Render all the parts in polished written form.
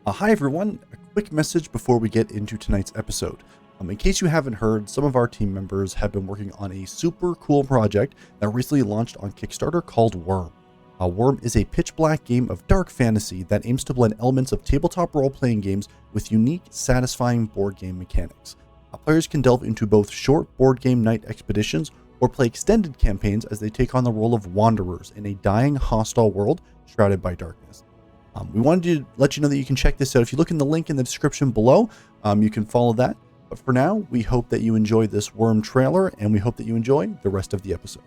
Hi everyone, a quick message before we get into tonight's episode. In case you haven't heard, some of our team members have been working on a super cool project that recently launched on Kickstarter called Worm. Worm is a pitch black game of dark fantasy that aims to blend elements of tabletop role-playing games with unique, satisfying board game mechanics. Players can delve into both short board game night expeditions or play extended campaigns as they take on the role of wanderers in a dying, hostile world shrouded by darkness. We wanted to let you know that you can check this out. If you look in the link in the description below, you can follow that. But for now, we hope that you enjoy this Worm trailer, and we hope that you enjoy the rest of the episode.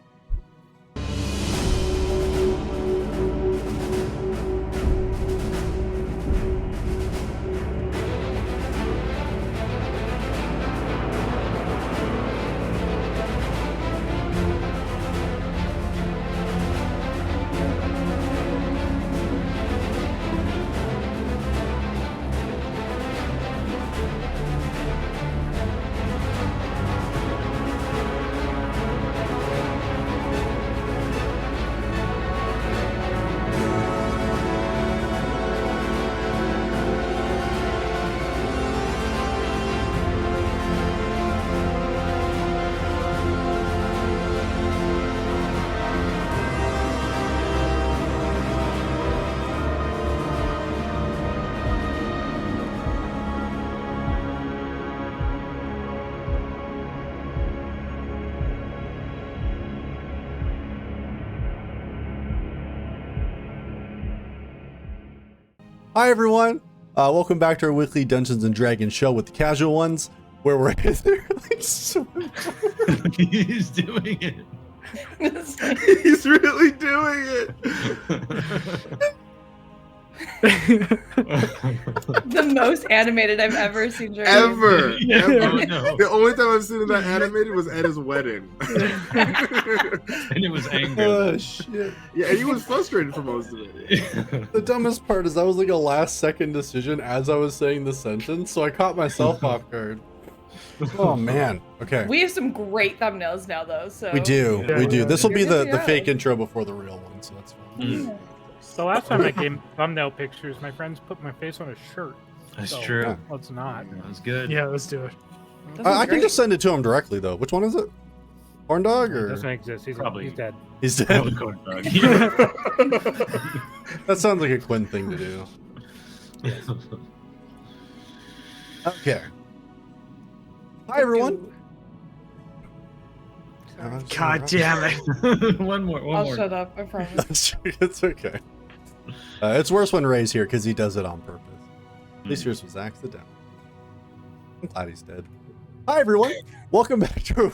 Hi everyone, welcome back to our weekly Dungeons and Dragons show with the casual ones, where we're He's doing it. He's really doing it. The most animated I've ever seen Dragon. Ever. Yeah. Ever. Oh, no. The only time I've seen that animated was at his wedding. And it was anger. oh shit. Yeah, and he was frustrated for most of it. The dumbest part is that was like a last second decision as I was saying the sentence, so I caught myself off guard. Oh man. Okay. We have some great thumbnails now, though. So We do. Yeah. We do. This will be You're the, good the to fake go. intro before the real one, so that's fine. The last time I gave thumbnail pictures, my friends put my face on a shirt. That's So, true. Let's not. That's good. Yeah, let's do it. This is I can great. just send it to him directly though. Which one is it? Horn dog It or doesn't exist. He's Probably. dead. he's Probably dead? corn dog. That sounds like a Quinn thing to do. Okay. Hi everyone. God damn it. One more. I'll shut up. I promise. It's okay. It's worse when Ray's here because he does it on purpose. At least yours was accidental. I'm glad he's dead. Hi everyone. Welcome back to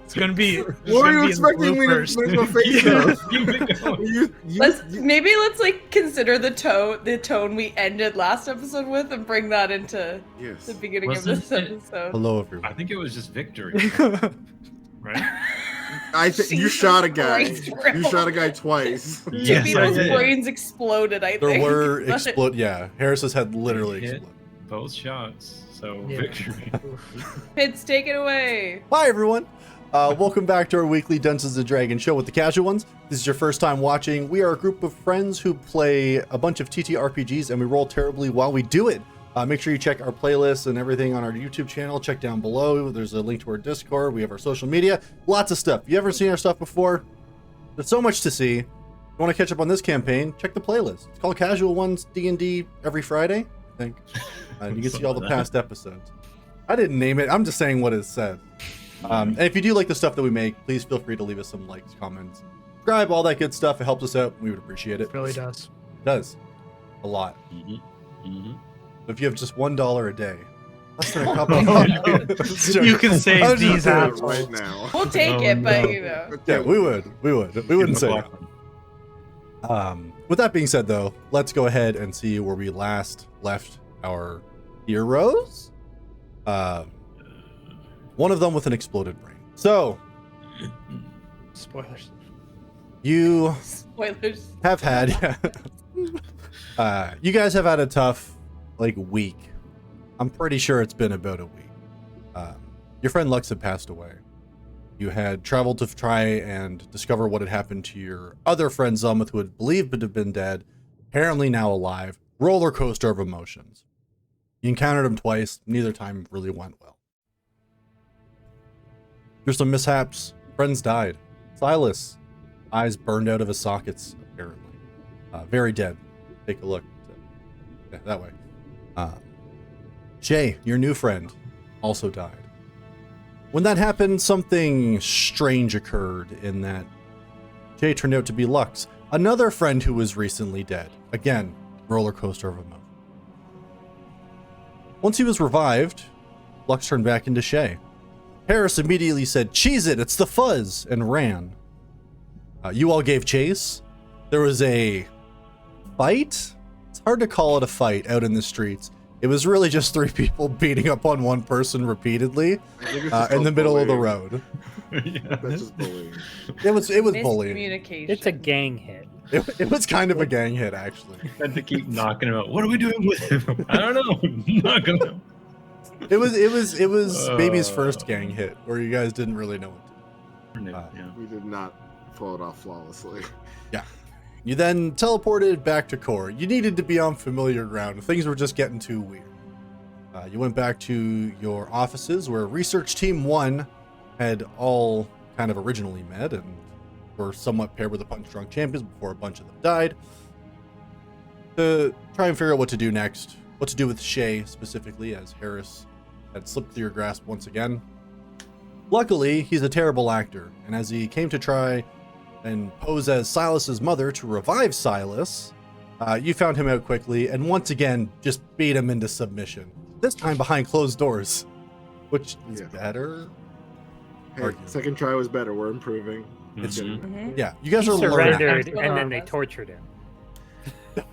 It's gonna be. What were you expecting me to make my face of? Keep it going. Let's like consider the tone we ended last episode with, and bring that into Yes. the beginning of Wasn't this it- episode. Hello I everyone. think it was just victory, right? I think you Jesus shot a guy. Christ, You Will. shot a guy twice. Yes, People's I did. brains exploded. I There think. were But- explode. Yeah, Harris's head literally Hit. exploded. Both shots. So Yeah. victory. Pids, take it away. Hi everyone. Welcome back to our weekly Dungeons and Dragons show with the casual ones. This is your first time watching. We are a group of friends who play a bunch of TTRPGs and we roll terribly while we do it. Make sure you check our playlists and everything on our YouTube channel. Check down below. There's a link to our Discord. We have our social media. Lots of stuff. You ever seen our stuff before? There's so much to see. If you want to catch up on this campaign, check the playlist. It's called Casual Ones D&D every Friday, I think. You can see all the past episodes. I didn't name it. I'm just saying what it says. And if you do like the stuff that we make, please feel free to leave us some likes, comments, subscribe, all that good stuff. It helps us out. We would appreciate it. It really does. It does. A lot. If you have just $1 a day, less than a cup of coffee. You can save I was just these kidding. apps. Right now. We'll take Oh, it, but no. you know. Yeah, we would. We wouldn't say that. With that being said, though, let's go ahead and see where we last left our heroes. One of them with an exploded brain. So, Spoilers. you Spoilers. have had you guys have had a tough week. I'm pretty sure it's been about a week. Your friend Lux had passed away. You had traveled to try and discover what had happened to your other friend Zelmuth, who had believed to have been dead, apparently now alive, roller coaster of emotions. You encountered him twice, neither time really went well. There's some mishaps, friends died. Silas, eyes burned out of his sockets, apparently. Very dead. Take a look. Yeah, that way. Shay, your new friend, also died. When that happened, something strange occurred in that Shay turned out to be Lux, another friend who was recently dead. Again, roller coaster of emotion. Once he was revived, Lux turned back into Shay. Harris immediately said, "Cheese it, it's the fuzz," and ran. You all gave chase. There was a fight. It's hard to call it a fight out in the streets. It was really just 3 people beating up on one person repeatedly in the middle of the road. Yeah. That's just bullying. It was bullying. Miscommunication. It's a gang hit. It was kind of a gang hit, actually. Had to keep knocking him out. What are we doing with him? I don't know. Knocking him. It was baby's first gang hit where you guys didn't really know what to do. Yeah. We did not pull it off flawlessly. You then teleported back to core. You needed to be on familiar ground. Things were just getting too weird. You went back to your offices where Research Team 1 had all kind of originally met and were somewhat paired with the Punch Drunk Champions before a bunch of them died. To try and figure out what to do next, what to do with Shay specifically, as Harris had slipped through your grasp once again. Luckily, he's a terrible actor, and as he came to try and pose as Silas's mother to revive Silas, you found him out quickly and once again just beat him into submission. This time behind closed doors, which is better. Hey, second try was better. We're improving. It's Mhm. yeah, you guys He are learning. surrendered, learning. and then they tortured him.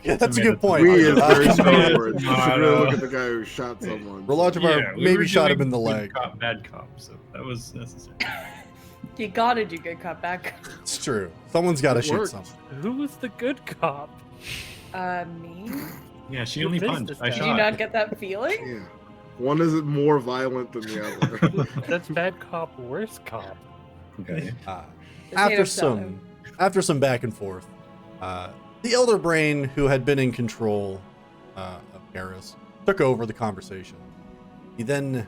Yeah, that's a good point. We is very Uh, strong words. You should Nah, really no. look at the guy who shot someone. Rolodrimar we maybe were shot him doing in the good leg. Cop, bad cop, so that was necessary. You gotta do good cop back. It's true. Someone's got to It shoot worked. someone. Who was the good cop? Me? Yeah, she Who only is punched. this I guy? Do you shot. not get that feeling? Yeah. One isn't more violent than the other. That's bad cop, worse cop. Okay. After some back and forth, the Elder Brain, who had been in control of Garrus, took over the conversation. It then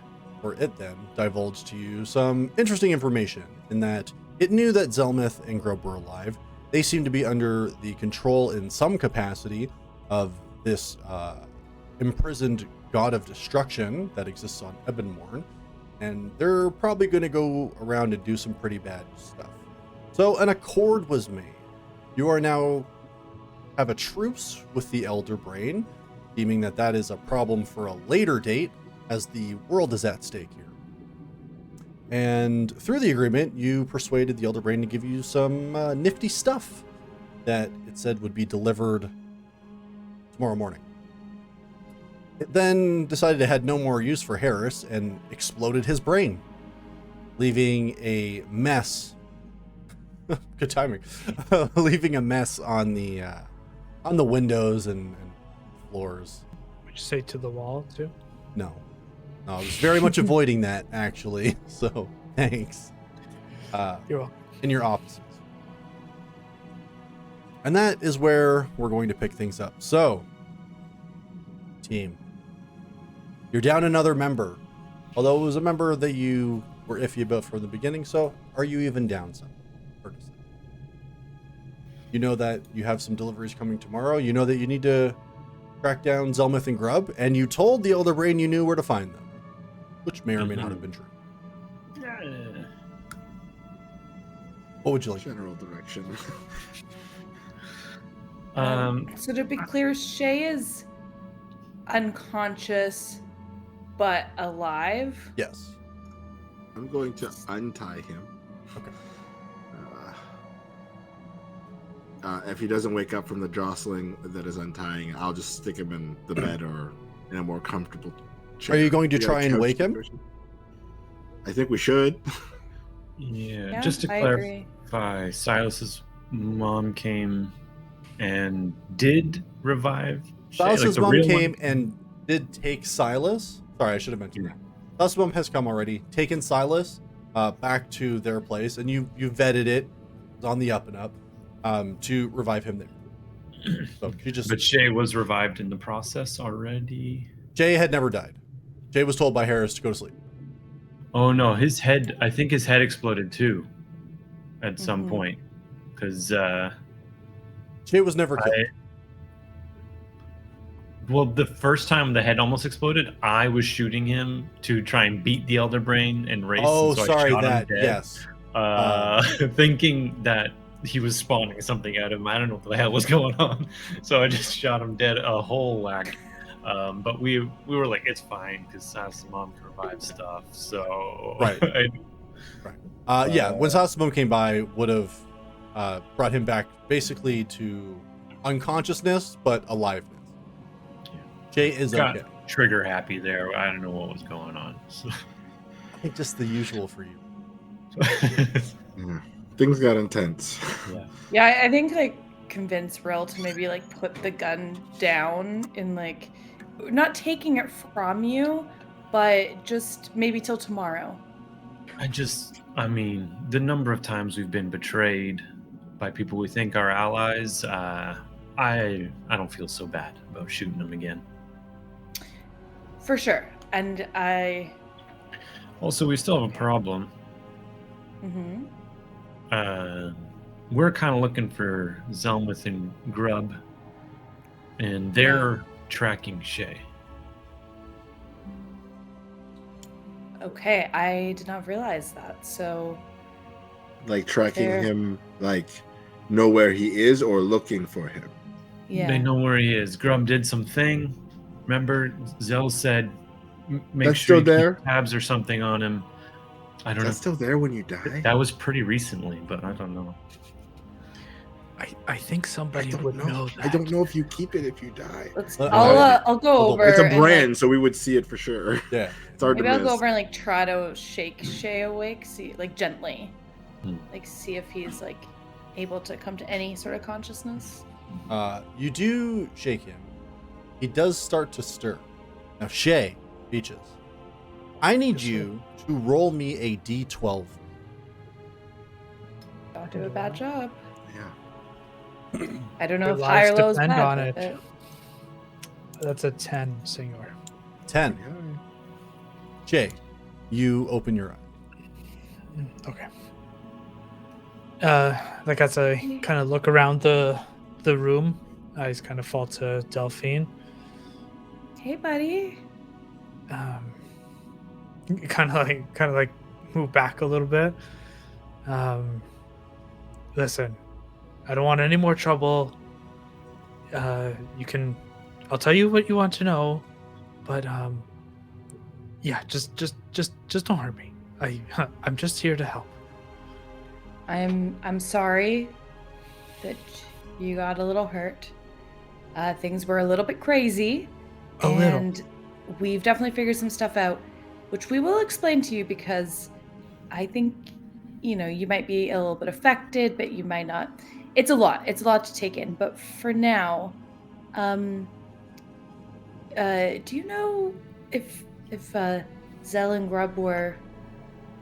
divulged to you some interesting information in that it knew that Zelmith and Grub were alive. They seemed to be under the control in some capacity of this imprisoned god of destruction that exists on Ebonmorn, and they're probably going to go around and do some pretty bad stuff. So an accord was made. You are now have a truce with the Elder Brain, deeming that that is a problem for a later date, as the world is at stake here. And through the agreement, you persuaded the Elder Brain to give you some nifty stuff that it said would be delivered tomorrow morning. It then decided it had no more use for Harris and exploded his brain, leaving a mess. Good timing. Leaving a mess on the windows and floors. Would you say to the wall too? No, I was very much avoiding that actually. So thanks. You're welcome. In your offices. And that is where we're going to pick things up. So, team, you're down another member. Although it was a member that you were iffy about from the beginning, so are you even down some? You know that you have some deliveries coming tomorrow. You know that you need to track down Zelmith and Grub, and you told the Elder Brain you knew where to find them, which may or may not have been true. What would you like? General direction. So to be clear, Shay is unconscious but alive. Yes. I'm going to untie him. Okay. If he doesn't wake up from the jostling that is untying, I'll just stick him in the bed or in a more comfortable chair. Are you going to Yeah, try and couch wake him? situation. I think we should. Yeah, just to I clarify, Silas's mom came and did revive Shay, Silas's the mom real came one? and did take Silas. Sorry, I should have mentioned that. Silas's mom has come already, taken Silas back to their place, and you vetted it. It's on the up and up to revive him there. So she just But Shay was revived in the process already. Jay had never died. Jay was told by Harris to go to sleep. Oh no, his head. I think his head exploded too, at some Mhm. point, because Jay was never killed. well, the first time the head almost exploded, I was shooting him to try and beat the Elder Brain and race. Oh, and so sorry, I shot that him dead, yes. thinking that he was spawning something out of him. I don't know what the hell was going on, so I just shot him dead a whole whack. But we were like, it's fine because Sasamon can revive stuff. So Right. Yeah, when Sasamon came by, would have brought him back basically to unconsciousness, but aliveness. Jay is got okay. trigger happy there. I don't know what was going on. So. I think just the usual for you. Yeah. Things got intense. Yeah. Yeah, I think like convince Rill to maybe like put the gun down and like not taking it from you, but just maybe till tomorrow. I mean, the number of times we've been betrayed by people we think are allies, I don't feel so bad about shooting them again. For sure. And I Also, we still have a problem. We're kind of looking for Zelmuth and Grub, and they're tracking Shay. Okay, I did not realize that. So Like tracking They're- him, like know where he is or looking for him. yeah. They know where he is. Grub did something. Remember, Zell said, "Make That's sure still you there? keep tabs or something on him." I don't know. That's still there when you die? That was pretty recently, but I don't know. I think somebody would know that. I don't know if you keep it if you die. I'll go Hold on. over. It's a and, brand, like, so we would see it for sure. Yeah. It's hard maybe to I'll miss. go over and like try to shake Shay awake, see like gently, Hmm. like see if he's like able to come to any sort of consciousness. You do shake him. He does start to stir. Now, Shay, Beaches, I need you to roll me a d12. Don't do a bad job. Yeah. I don't know Your if high or lives low is depend bad. on but, it. That's a 10, senor. 10. Jay, you open your eye. Okay. Like as I kind of look around the room, eyes kind of fall to Delphine. Hey, buddy. Kind of like move back a little bit. Listen, I don't want any more trouble. I'll tell you what you want to know, but yeah, just don't hurt me. I'm just here to help. I'm sorry that you got a little hurt. Things were a little bit crazy. A little. And we've definitely figured some stuff out, which we will explain to you because I think, you might be a little bit affected, but you might not. It's a lot. It's a lot to take in. But for now, do you know if Zell and Grub were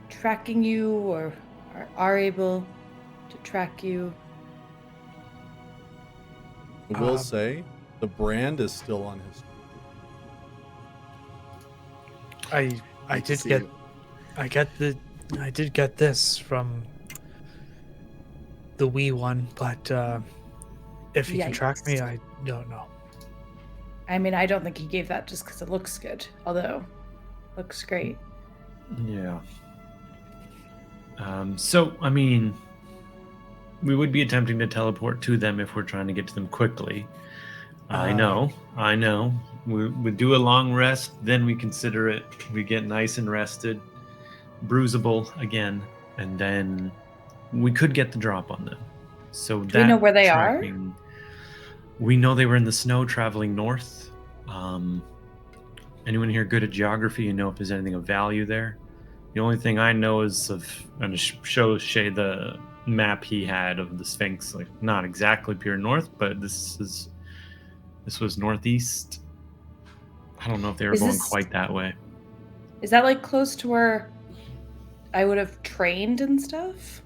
tracking you or are able to track you? I will say the brand is still on his. I did get this from the Wii one, but if he can track me, Yikes. I don't know. I mean, I don't think he gave that just because it looks good, although looks great. Yeah. So, I mean, we would be attempting to teleport to them if we're trying to get to them quickly. I know. We do a long rest, then we consider it. We get nice and rested, bruisable again, and then we could get the drop on them. So Do we know where they are? We know they were in the snow traveling north. Anyone here good at geography? You know if there's anything of value there? The only thing I know is I'm going to show Shay the map he had of the Sphinx. Like, not exactly pure north, but this was northeast. I don't know if they were Is going this- quite that way. Is that like close to where I would have trained and stuff?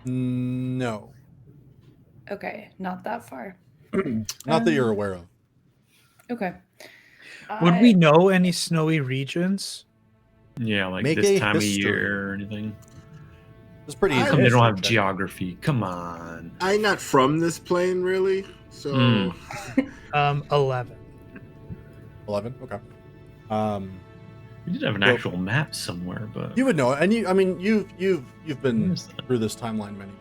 No. Okay, not that far. Not that you're aware of. Okay. Would we know any snowy regions? Yeah, like Make this a time history. of year or anything. It's pretty I- easy. Come, they don't history have check. geography. Come on. I'm not from this plane, really. So 11. 11. Okay. We did have an Well- actual map somewhere, but You would know, and you've been Where's that? through this timeline many.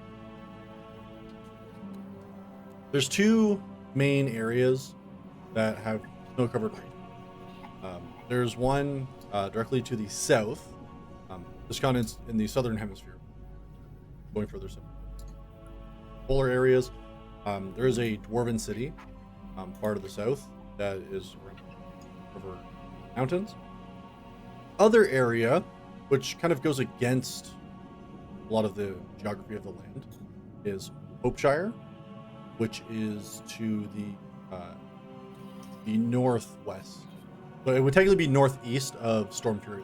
There's two main areas that have snow-covered regions. There's one directly to the south. This continent's in the southern hemisphere, going further south. Polar areas. There is a dwarven city, part of the south, that is over mountains. Other area, which kind of goes against a lot of the geography of the land, is Hopeshire, which is to the northwest. So it would technically be northeast of Storm Fury.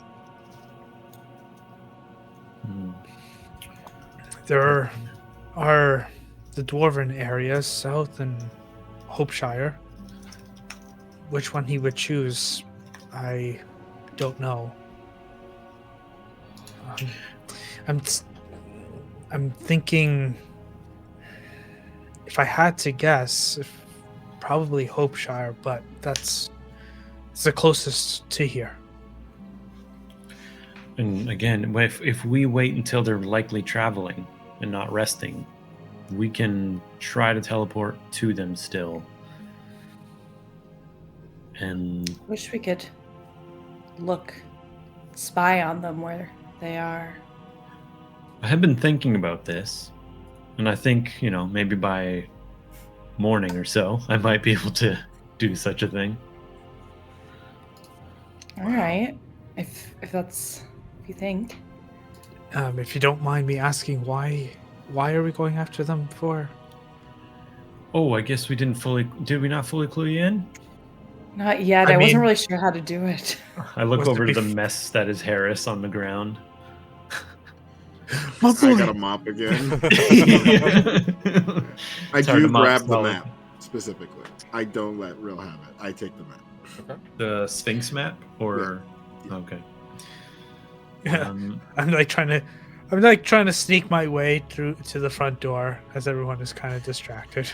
Hmm. There are the dwarven areas, south and Hopeshire. Which one he would choose, I don't know. I'm thinking, if I had to guess, probably Hopeshire, but it's the closest to here. And again, if we wait until they're likely traveling and not resting, we can try to teleport to them still. And Wish we could spy on them where they are. I have been thinking about this, and I think, maybe by morning or so, I might be able to do such a thing. All right. If that's if you think. If you don't mind me asking, why are we going after them for? Oh, I guess did we not fully clue you in? Not yet. I I wasn't mean- really sure how to do it. I look Was it over to the bef- mess that is Harris on the ground. I got a mop again. I It's hard to do mop grab the snow. map specifically. I don't let Real have it. I take the map. The Sphinx map, or Yeah. okay. Yeah, Um, I'm trying to sneak my way through to the front door as everyone is kind of distracted.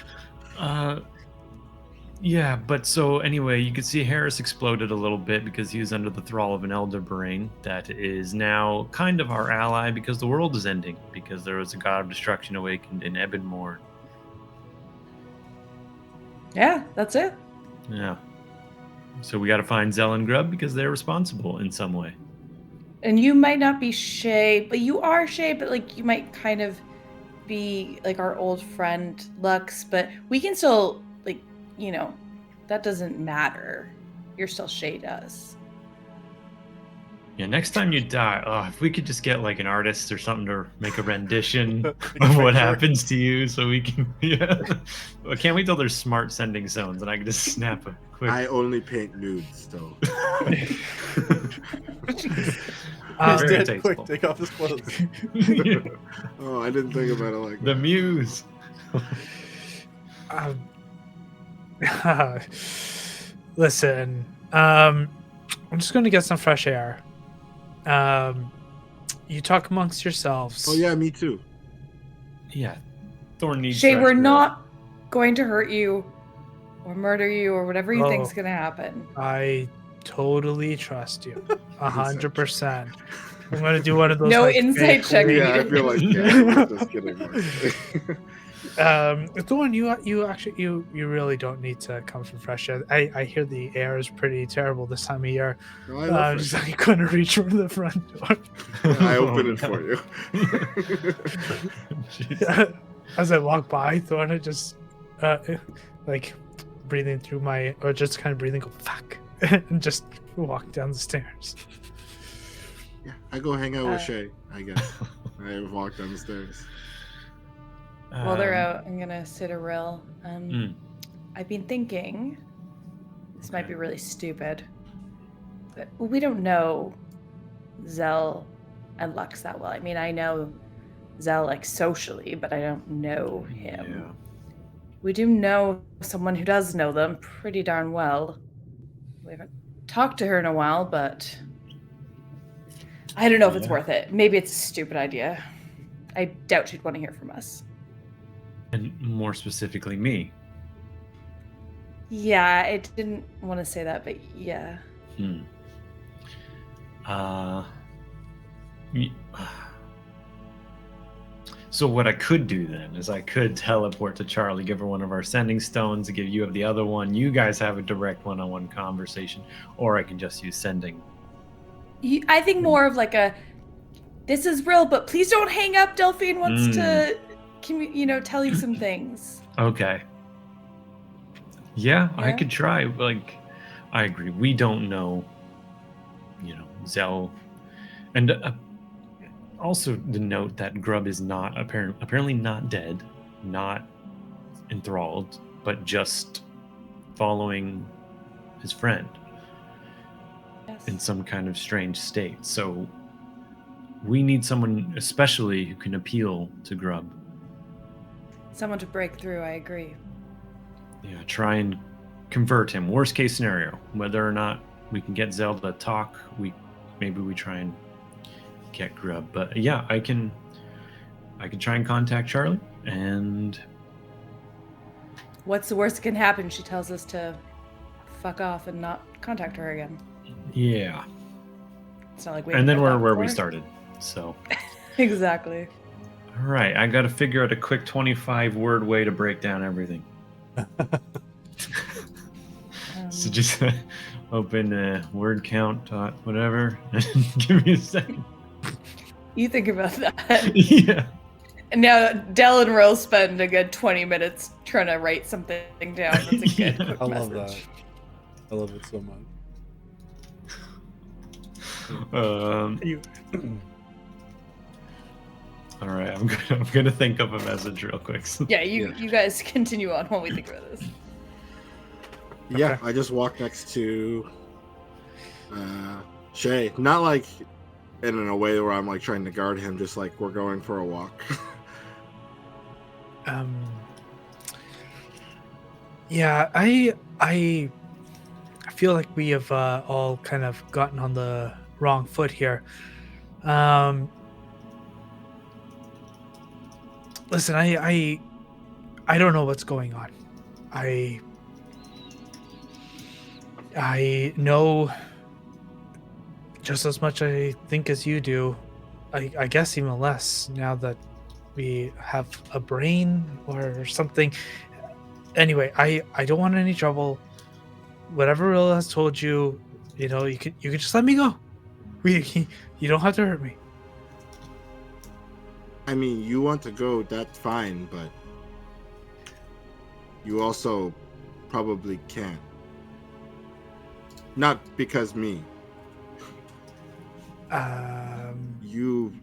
yeah, but so anyway, you can see Harris exploded a little bit because he was under the thrall of an elder brain that is now kind of our ally because the world is ending because there was a god of destruction awakened in Ebonmore. Yeah, that's it. Yeah. So we got to find Zell and Grub because they're responsible in some way. And you might not be Shay, but you are Shay, but like you might kind of be like our old friend Lux, but we can still that doesn't matter. You're still Shay to us. Yeah, next time you die, if we could just get like an artist or something to make a rendition Take a of what picture. happens to you so we can, yeah. I can't wait till there's smart sending zones and I can just snap a quick. I only paint nudes, though. He's Very dead. tasteful. Quick, take off his clothes. Oh, I didn't think about it like The that. muse. Listen, I'm just going to get some fresh air. You talk amongst yourselves. Oh yeah, me too. Yeah. Thorn needs Shay, fresh we're air. not going to hurt you or murder you or whatever you think's Oh. gonna happen. I totally trust you, 100%. I'm going to do one of those. No like, insight fake check wink- Yeah, I feel like yeah, just kidding. Thorn, you really don't need to come from fresh air. I hear the air is pretty terrible this time of year. No, I I'm love just Frank. like gonna reach for the front door. I open it Oh, for you. Jeez. As I walk by, Thorn, I just like breathing through my, or just kind of breathing, go fuck, and just walk down the stairs. Yeah, I go hang out with Uh, Shay, I guess. I walk down the stairs. While they're Um, out, I'm gonna sit a rill. Mm. I've been thinking this might Okay. be really stupid, but we don't know Zell and Lux that well. I mean, I know Zell like socially, but I don't know him. We do know someone who does know them pretty darn well. We haven't talked to her in a while, but I don't know if it's Yeah. worth it. Maybe it's a stupid idea. I doubt she'd want to hear from us. And more specifically, me. Yeah, I didn't want to say that, but yeah. Y- So what I could do then is I could teleport to Charlie, give her one of our sending stones, give you the other one. You guys have a direct one-on-one conversation, or I can just use sending. I think more of like a, this is real, but please don't hang up. Delphine wants to, tell you some things. Okay. Yeah, I Yeah? could try. Like, I agree. We don't know, Zell. And also the note that Grub is not apparently not dead, not enthralled, but just following his friend Yes. in some kind of strange state. So we need someone especially who can appeal to Grub. Someone to break through, I agree. Yeah, try and convert him. Worst case scenario, whether or not we can get Zelda to talk, maybe we try and get Grub. But yeah, I can try and contact Charlie. And What's the worst that can happen? She tells us to fuck off and not contact her again. yeah, It's not like we. and then haven't we're heard that where we before. started. So Exactly. all right, I got to figure out a quick 25-word way to break down everything. So just open word count, whatever, and give me a second. You think about that. Yeah. And now Del and Rose spend a good 20 minutes trying to write something down. That's a good Yeah. quick I love message. that. I love it so much. All right, I'm gonna think of a message real quick. Yeah, you guys continue on while we think about this. Yeah, Okay. I just walk next to Shay. Not like in a way where I'm like trying to guard him, just like we're going for a walk. Yeah, I feel like we have all kind of gotten on the wrong foot here. Listen, I don't know what's going on. I know just as much, I think, as you do. I guess even less now that we have a brain or something. Anyway, I don't want any trouble. Whatever Rilla has told you, you can just let me go. You don't have to hurt me. I mean, you want to go, that's fine, but you also probably can't. Not because me. You,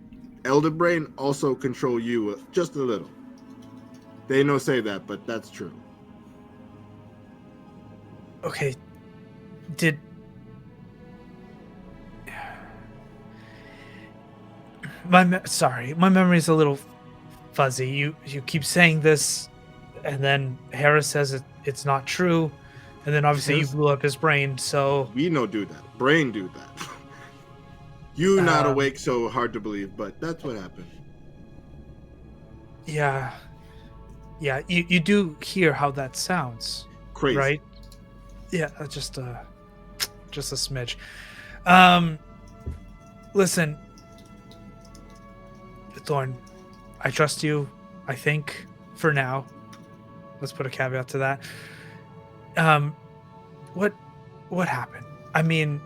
Elder Brain also control you just a little. They no say that, but that's true. Okay. Sorry, my memory's a little fuzzy. You keep saying this, and then Harris says it's not true, and then obviously you Yes. blew up his brain. So We no do that. Brain do that. You not awake, so hard to believe, but that's what happened. yeah, you do hear how that sounds, Crazy. right? Yeah, just a smidge. Listen, Thorn, I trust you. I think for now. Let's put a caveat to that. What happened? I mean,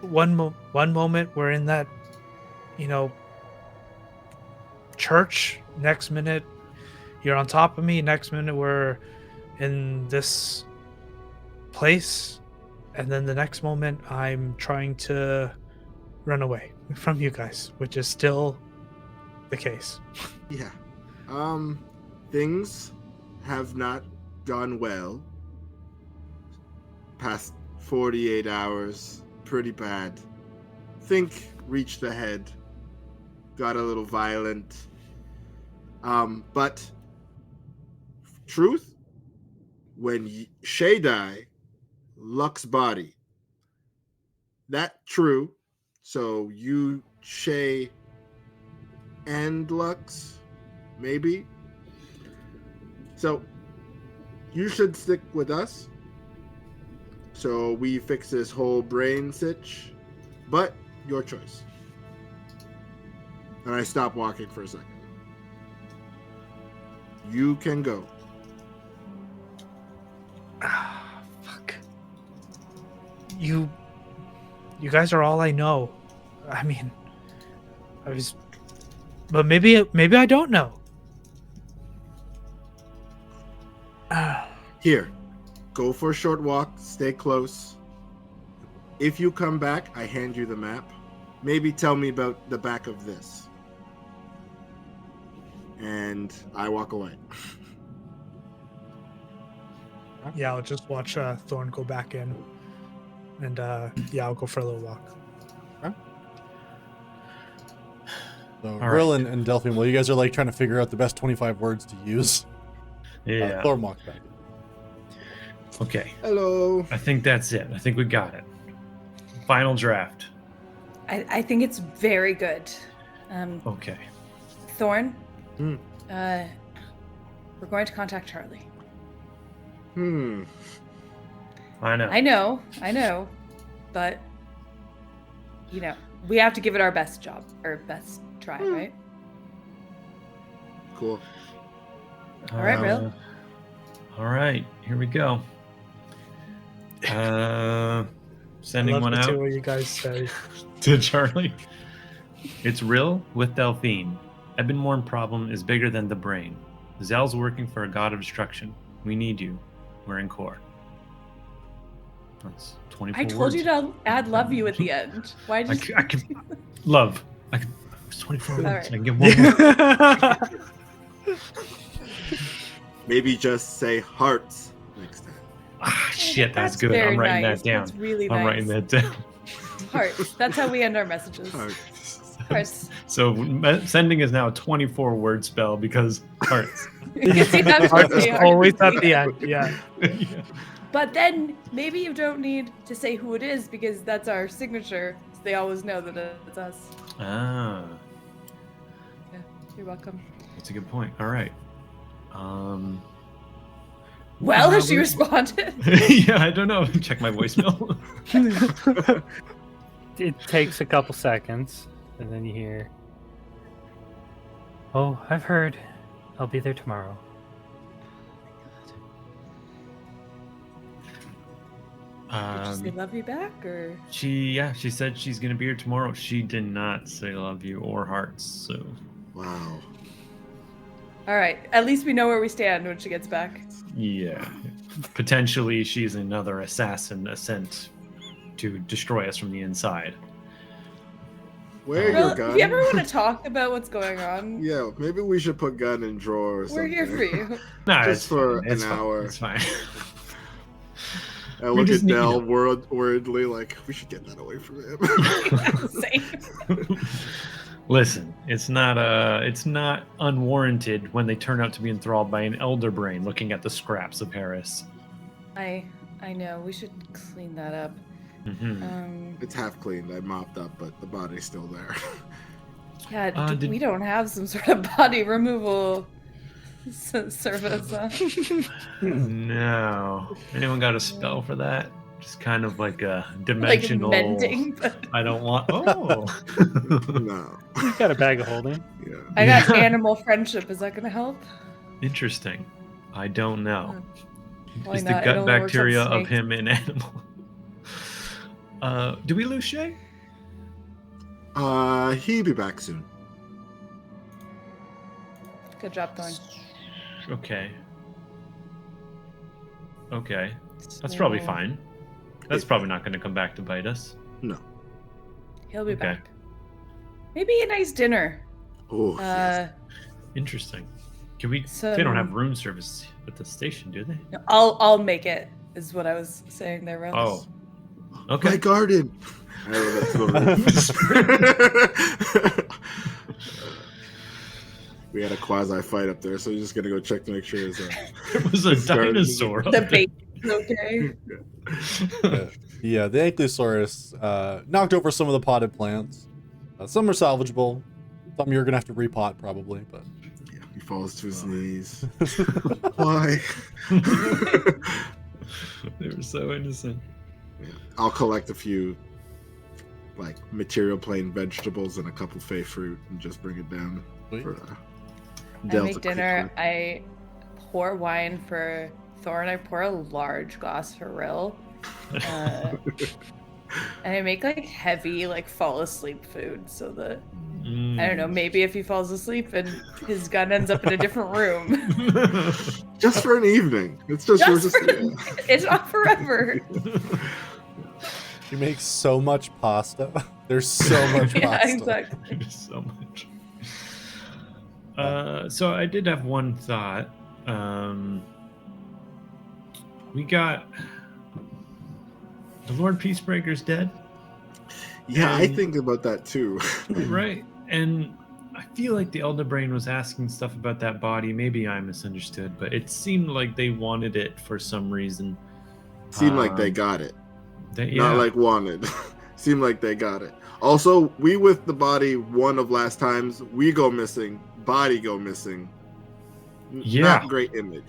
one moment we're in that, church. Next minute, you're on top of me. Next minute, we're in this place, and then the next moment, I'm trying to run away from you guys, which is still the case. Yeah. Things have not gone well. Past 48 hours, pretty bad. Think reached the head. Got a little violent. But truth, when Shay die, Luck's body. That true. So you, Shay, and Lux, maybe. So you should stick with us. So we fix this whole brain sitch, but your choice. And I stop walking for a second. You can go. Ah, fuck. You guys are all I know. I mean, but maybe I don't know. Here, go for a short walk. Stay close. If you come back, I hand you the map. Maybe tell me about the back of this. And I walk away. Yeah, I'll just watch Thorn go back in, and yeah, I'll go for a little walk. So All Brill right. and Delphine, while you guys are like trying to figure out the best 25 words to use, Yeah. Thorn walks back. Okay. Hello. I think that's it. I think we got it. Final draft. I think it's very good. Okay. Thorn, Hmm. we're going to contact Charlie. I know. I know, but you know, we have to give it our best job, or best try, right? Cool. All right, Brill. All right, here we go. Sending I love one to see out what you guys say. to Charlie. It's Rill with Delphine. Ebonmorn problem is bigger than the brain. Zell's working for a god of destruction. We need you. We're in core. That's 24 I told words. you to add "love you" at the end. Why did you? I can love. It was 24 All words. right. I can get one more. Maybe just say hearts next time. Ah, shit, that's good. very I'm writing nice. that down. That's really I'm nice. writing that down. Hearts. That's how we end our messages. Hearts. Hearts. So sending is now a 24 word spell because hearts. See, that's Heart really is hard always to at see. the end. Yeah. Yeah. But then maybe you don't need to say who it is because that's our signature. So they always know that it's us. Ah, Yeah, you're welcome. that's a good point. All right. Well, has she we- responded? Yeah, I don't know. Check my voicemail. It takes a couple seconds, and then you hear, "Oh, I've heard. I'll be there tomorrow." Did she say love you back, or? She said she's gonna be here tomorrow. She did not say love you or hearts. So Wow. All right. At least we know where we stand when she gets back. yeah, potentially she's another assassin sent to destroy us from the inside. Where Well, your gun? if you ever want to talk about what's going on, Yeah, maybe we should put gun in drawer or something. we're here for you. Nah, Just it's for fine. It's an fine. hour. It's fine. I We look just at need- Dell worriedly like, we should get that away from him. Same. Listen, it's not unwarranted when they turn out to be enthralled by an elder brain looking at the scraps of Harris. I know. We should clean that up. Mhm. It's half cleaned. I mopped up, but the body's still there. Yeah, Did- we don't have some sort of body removal service. Huh? No. Anyone got a spell for that? Just kind of like a Like dimensional. mending. But I don't want. Oh. No. You got a bag of holding. Yeah. I got animal friendship. Is that going to help? Interesting. I don't know. Why Is the not? It gut only works on bacteria of snakes. him an animal? Do we lose Shay? He'll be back soon. Good job, Thorn. Okay. Okay. That's probably So, fine. That's probably not going to come back to bite us. No. He'll be Okay. back. Maybe a nice dinner. Oh, yes. Interesting. Can we? So- They don't have room service at the station, do they? No, I'll make it. Is what I was saying there, Rose. Oh. My Okay. garden. I love that to the roof. We had a quasi fight up there, so we're just gonna go check to make sure it's There was a Started- dinosaur. up The there. bait is okay. Yeah, the Ankylosaurus knocked over some of the potted plants. Some are salvageable. Some you're gonna have to repot probably, but yeah, he falls to his knees. Why? They were so innocent. Yeah. I'll collect a few like material plane vegetables and a couple fey fruit and just bring it down Sweet. for I Delta make dinner. quickly. I pour wine for Thor, and I pour a large glass for Rill. And I make like heavy, like fall asleep food so that I don't know, maybe if he falls asleep and his gun ends up in a different room. Just for an evening. It's just, we're just It's not forever. she makes so much pasta. There's so much Yeah, pasta. exactly. There's so much. So I did have one thought. We got the Lord Peacebreaker's dead, Yeah, I think about that too. right? And I feel like the Elder Brain was asking stuff about that body. Maybe I misunderstood, but it seemed like they wanted it for some reason. Seemed like they got it. Yeah. Not like wanted. Seemed like they got it. Also, we with the body one of last times, we go missing, body go missing. Yeah. Not great image.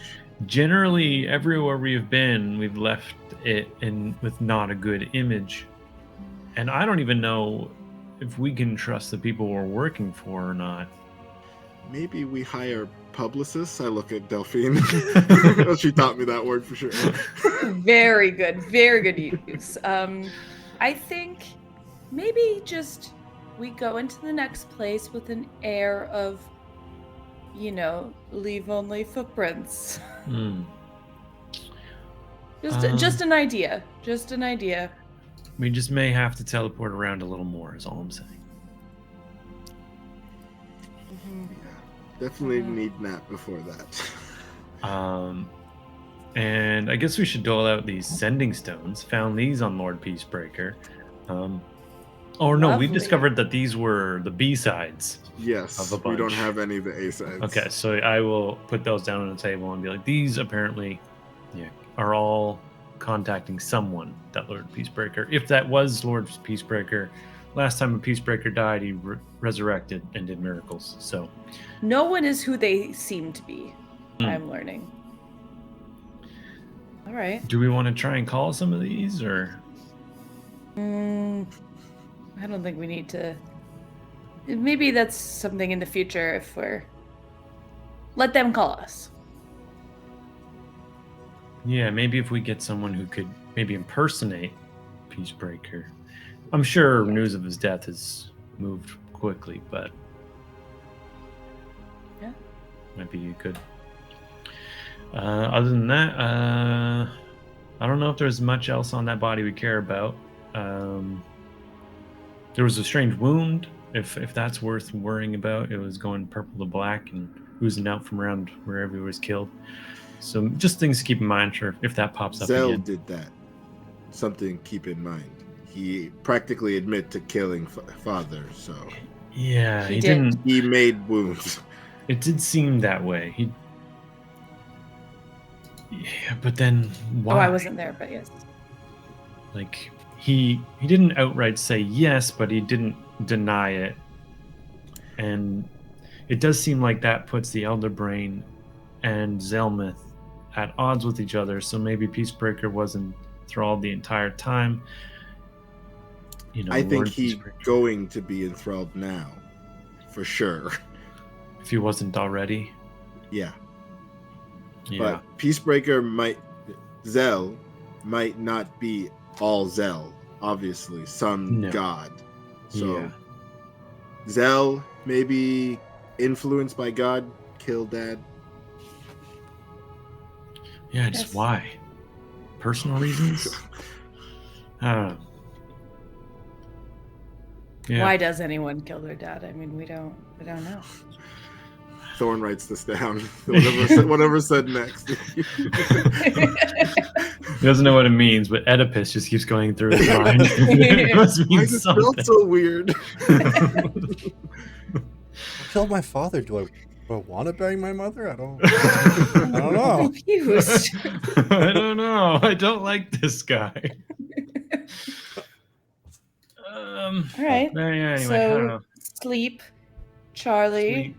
Generally, everywhere we've been, we've left it in with not a good image. And I don't even know if we can trust the people we're working for or not. Maybe we hire publicists. I look at Delphine. She taught me that word for sure. Very good use. I think maybe just we go into the next place with an air of, leave only footprints. Hmm. Just an idea. Just an idea. We just may have to teleport around a little more, is all I'm saying. Definitely need nap before that. And I guess we should dole out these sending stones. Found these on Lord Peacebreaker. Oh no, Lovely. we discovered that these were the B-sides. Yes, Of a we don't bunch. have any of the A sides. Okay, so I will put those down on the table and be like, these apparently are all contacting someone, that Lord Peacebreaker. If that was Lord Peacebreaker, last time a Peacebreaker died, he resurrected and did miracles. So No one is who they seem to be. Hmm. I'm learning. All right. do we want to try and call some of these, or I don't think we need to. Maybe that's something in the future if we're. Let them call us. yeah, maybe if we get someone who could maybe impersonate Peacebreaker. I'm sure news of his death has moved quickly, but Yeah. might be good. Other than that, I don't know if there's much else on that body we care about. There was a strange wound, if that's worth worrying about. It was going purple to black and oozing out from around wherever he was killed. So just things to keep in mind for if that pops up Zell again. did that. Something to keep in mind. He practically admitted to killing father, so Yeah, He he did. didn't. he made wounds. It did seem that way. Yeah, but then why? Oh, I wasn't there, but yes. Like he didn't outright say yes, but he didn't deny it, and it does seem like that puts the Elder Brain and Zelmith at odds with each other. So maybe Peacebreaker wasn't enthralled the entire time. I think Lord he's Peacebreaker, going to be enthralled now, for sure. if he wasn't already. Yeah, Yeah. but Peacebreaker Zell might not be all Zell. Obviously, some No. god. So Yeah. Zell maybe influenced by God, kill Dad. Yeah, just Yes. why? Personal reasons? I don't know. Yeah. Why does anyone kill their dad? I mean, we don't know. Thorn writes this down. Whatever said next. He doesn't know what it means, but Oedipus just keeps going through his mind. It must Why mean does it smell something. so weird? I killed my father. Do I Do I want to bang my mother? I don't know. Confused. I don't know. I don't like this guy. All right. Anyway, I don't So know. sleep, Charlie. Sleep,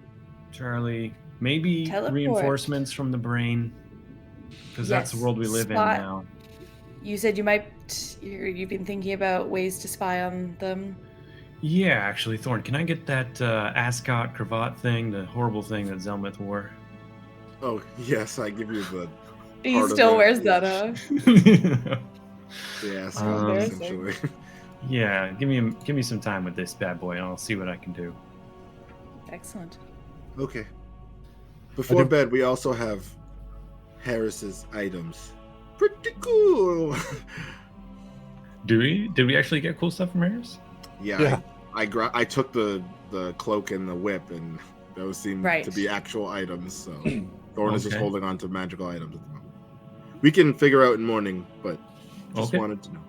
Charlie. Maybe Teleport. reinforcements from the brain, because that's the Yes, world we live in spot. now. You said you've been thinking about ways to spy on them. Yeah, actually, Thorn, can I get that ascot cravat thing, the horrible thing that Zelmith wore? Oh yes, I give you the He Part of still it, wears yeah. that, huh? ascot, essentially. Yeah, give me some time with this bad boy, and I'll see what I can do. Excellent. Okay. Before do- bed, we also have Harris's items. Pretty cool. Did we actually get cool stuff from Harris? Yeah. I took the cloak and the whip, and those seem Right. to be actual items. So Thorn is just Okay. holding on to magical items at the moment. We can figure out in morning, but just Okay. wanted to know.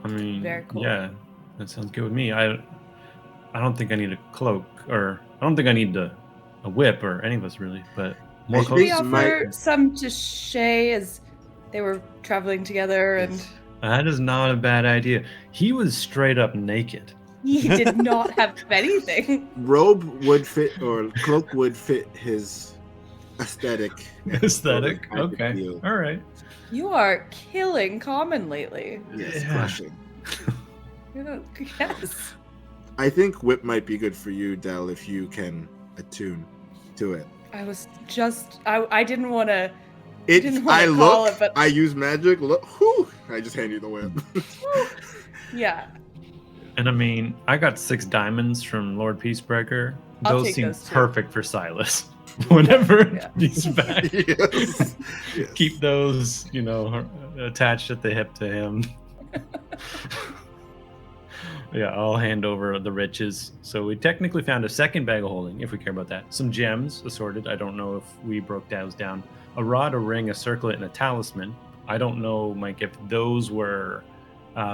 I mean, Very cool. yeah, that sounds good with me. I don't think I need a cloak, or I don't think I need a whip, or any of us really, but more I clothes. We think offer my- some to Shay as they were traveling together, and That is not a bad idea. He was straight up naked. he did not have anything. Robe would fit, or cloak would fit his aesthetic. Aesthetic. I could Okay. feel- All right. You are killing common lately. Yes, Yeah. crushing. Yes. I think whip might be good for you, Del, if you can attune to it. I was just I didn't want to. It. didn't wanna I call look. it, but- I use magic. Look. Whew, I just hand you the whip. Yeah. And I mean, I got 6 diamonds from Lord Peacebreaker. I'll Those take seem those too. perfect for Silas. Whenever Yeah. he's back, Yes. Yes. keep those, attached at the hip to him. Yeah, I'll hand over the riches. So we technically found a second bag of holding, if we care about that. Some gems assorted. I don't know if we broke those down. A rod, a ring, a circlet, and a talisman. I don't know, Mike, if those were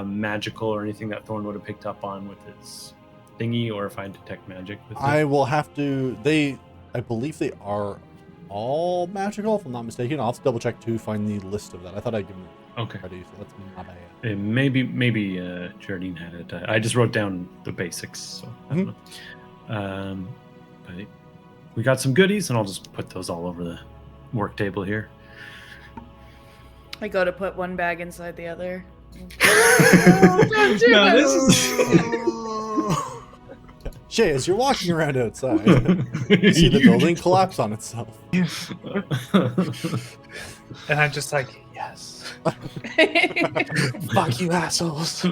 magical or anything that Thorn would have picked up on with his thingy, or if I detect magic with I it. will have to. I believe they are all magical, if I'm not mistaken. I'll have to double check to find the list of that. I thought I'd give them Okay. ready, so that's my bad. Maybe Jardine had it. I just wrote down the basics, so I don't know. But we got some goodies, and I'll just put those all over the work table here. I go to put one bag inside the other. No, this is. Shay, as you're walking around outside, you see the building collapse on itself. And I'm just like, yes. Fuck you, assholes.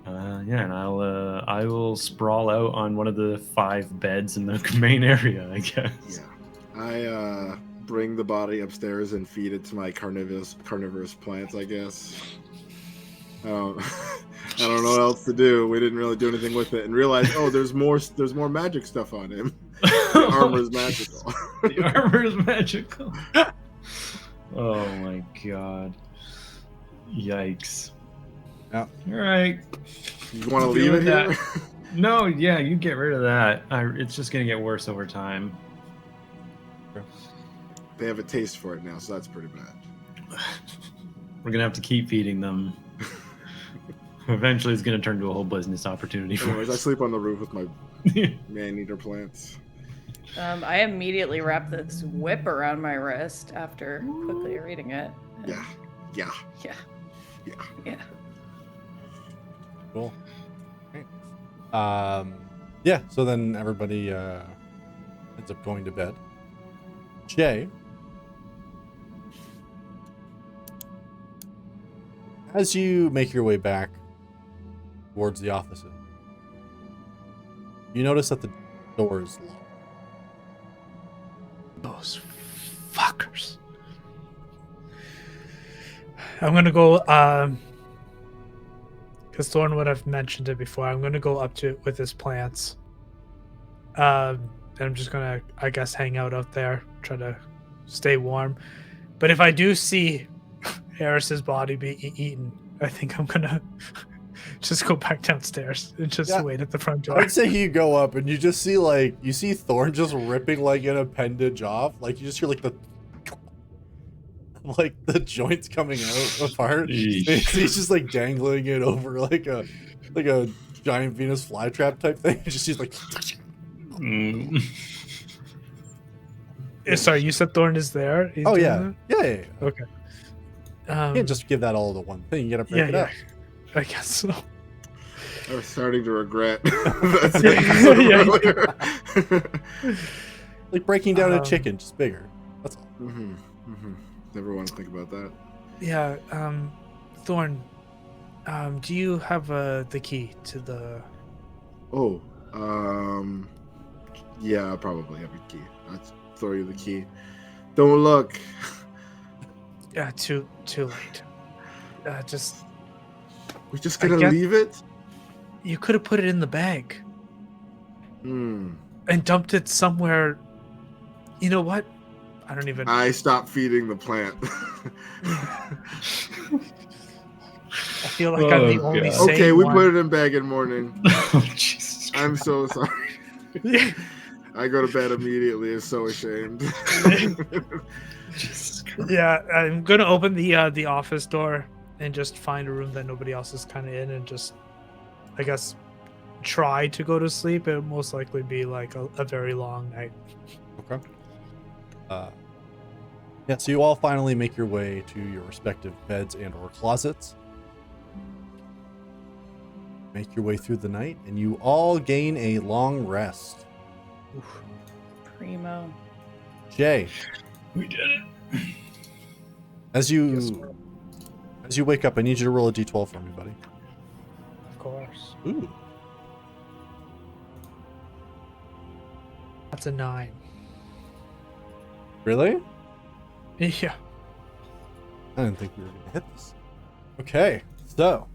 Yeah, and I will sprawl out on one of the 5 beds in the main area, I guess. Yeah. I bring the body upstairs and feed it to my carnivorous plants, I guess. I don't know what else to do. We didn't really do anything with it, and realized, oh, there's more magic stuff on him. The armor's magical. The armor is magical. Oh my god. Yikes. Yeah. All right. You want to Deal leave it with here? that. No, yeah, you get rid of that. It's just gonna get worse over time. They have a taste for it now, so that's pretty bad. We're gonna have to keep feeding them. Eventually, it's gonna turn to a whole business opportunity for Anyways, I us. sleep on the roof with my man-eater plants. I immediately wrap this whip around my wrist after quickly reading it. Yeah. Yeah. Yeah. Cool. Okay. Yeah, so then everybody ends up going to bed. Jay, as you make your way back towards the offices, you notice that the door is locked. Those fuckers. I'm gonna go, because Thorn would have mentioned it before. I'm gonna go up to it with his plants. And I'm just gonna, I guess, hang out there, try to stay warm. But if I do see Harris's body be eaten, I think I'm gonna just go back downstairs and just Yeah. wait at the front I door. would say you go up and you just see Thorn just ripping like an appendage off. Like you just hear like the joints coming out apart. Yeesh. He's just like dangling it over like a giant Venus flytrap type thing. He's like Mm. Sorry, you said Thorn is there? He's oh doing yeah. Yeah. that? Okay. You can't just give that all to one thing. You gotta break it up. I guess so. I was starting to regret that Yeah, earlier. Like breaking down a chicken, just bigger. That's all. Never want to think about that. Yeah, Thorn, do you have the key to the... Oh, yeah, I probably have a key. I'll throw you the key. Don't look. Yeah, too late. Just... We're just gonna leave it? You could have put it in the bag. Hmm. And dumped it somewhere... You know what? I don't even... I stopped feeding the plant. I feel like I'm the only sane Okay, we one. put it in bag in morning. Oh, Jesus I'm Christ. so sorry. I go to bed immediately. I'm so ashamed. Jesus Christ. Yeah, I'm gonna open the office door and just find a room that nobody else is kind of in, and just, I guess, try to go to sleep. It'll most likely be like a very long night. Okay. Yeah, so you all finally make your way to your respective beds and or closets. Make your way through the night, and you all gain a long rest. Primo. Jay, We did it. as you wake up, I need you to roll a d12 for me, buddy. Of course. Ooh. That's a 9. Really? Yeah. I didn't think we were going to hit this. Okay, so.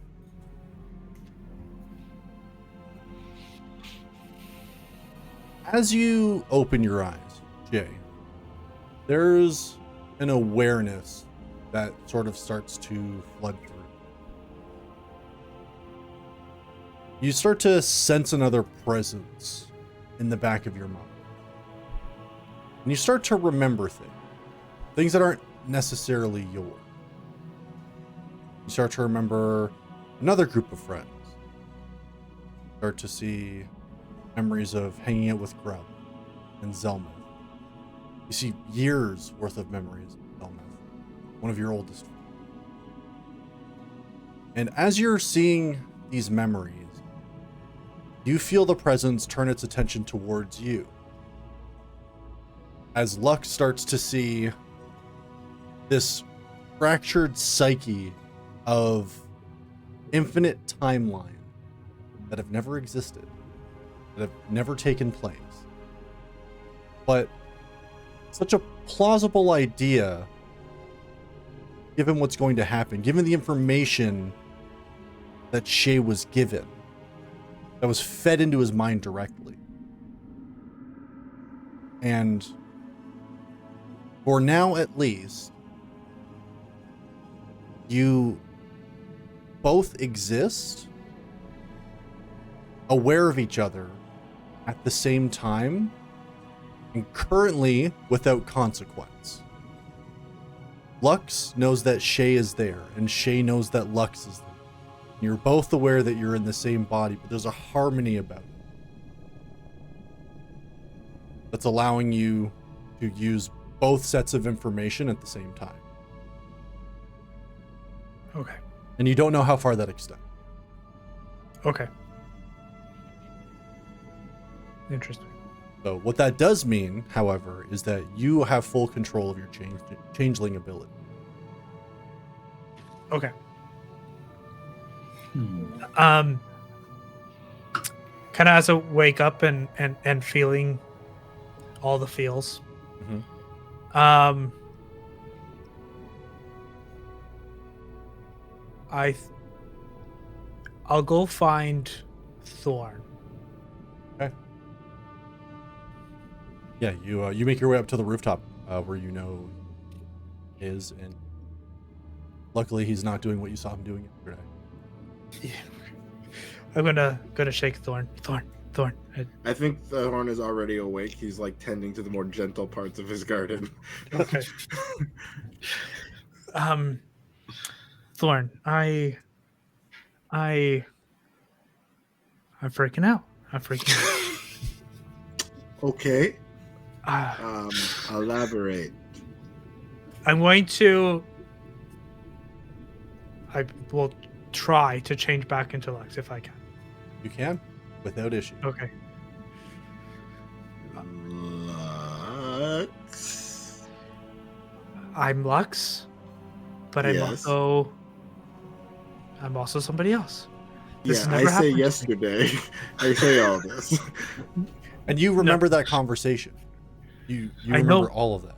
As you open your eyes, Jay, there's an awareness that sort of starts to flood through. You start to sense another presence in the back of your mind. And you start to remember things that aren't necessarily yours. You start to remember another group of friends. Start to see memories of hanging out with Grub and Zelmuth. You see years worth of memories of Zelmuth, one of your oldest friends. And as you're seeing these memories, you feel the presence turn its attention towards you. As Luck starts to see this fractured psyche of infinite timelines that have never existed, that have never taken place. But such a plausible idea, given what's going to happen, given the information that Shay was given, that was fed into his mind directly. And for now, at least, you both exist, aware of each other at the same time, and currently without consequence. Lux knows that Shay is there, and Shay knows that Lux is there. You're both aware that you're in the same body, but there's a harmony about it that's allowing you to use both sets of information at the same time. Okay. And you don't know how far that extends. Okay. Interesting. So what that does mean, however, is that you have full control of your changeling ability. Okay. Hmm. Kind of as I wake up and feeling all the feels. Mhm. I'll go find Thorn. Okay. Yeah, you make your way up to the rooftop where you know is, and luckily he's not doing what you saw him doing yesterday. I'm gonna shake Thorn. Thorn. I think the horn is already awake. He's like tending to the more gentle parts of his garden. Okay. Thorn, I'm freaking out. Okay. Uh, Elaborate. I'm going to. I will try to change back into Lux if I can. You can, without issue. Okay. Lux. I'm Lux, but Yes. I'm also somebody else. This Yeah, has I never say happened to me. yesterday. I say all this. And you remember that conversation. You I remember know. all of that.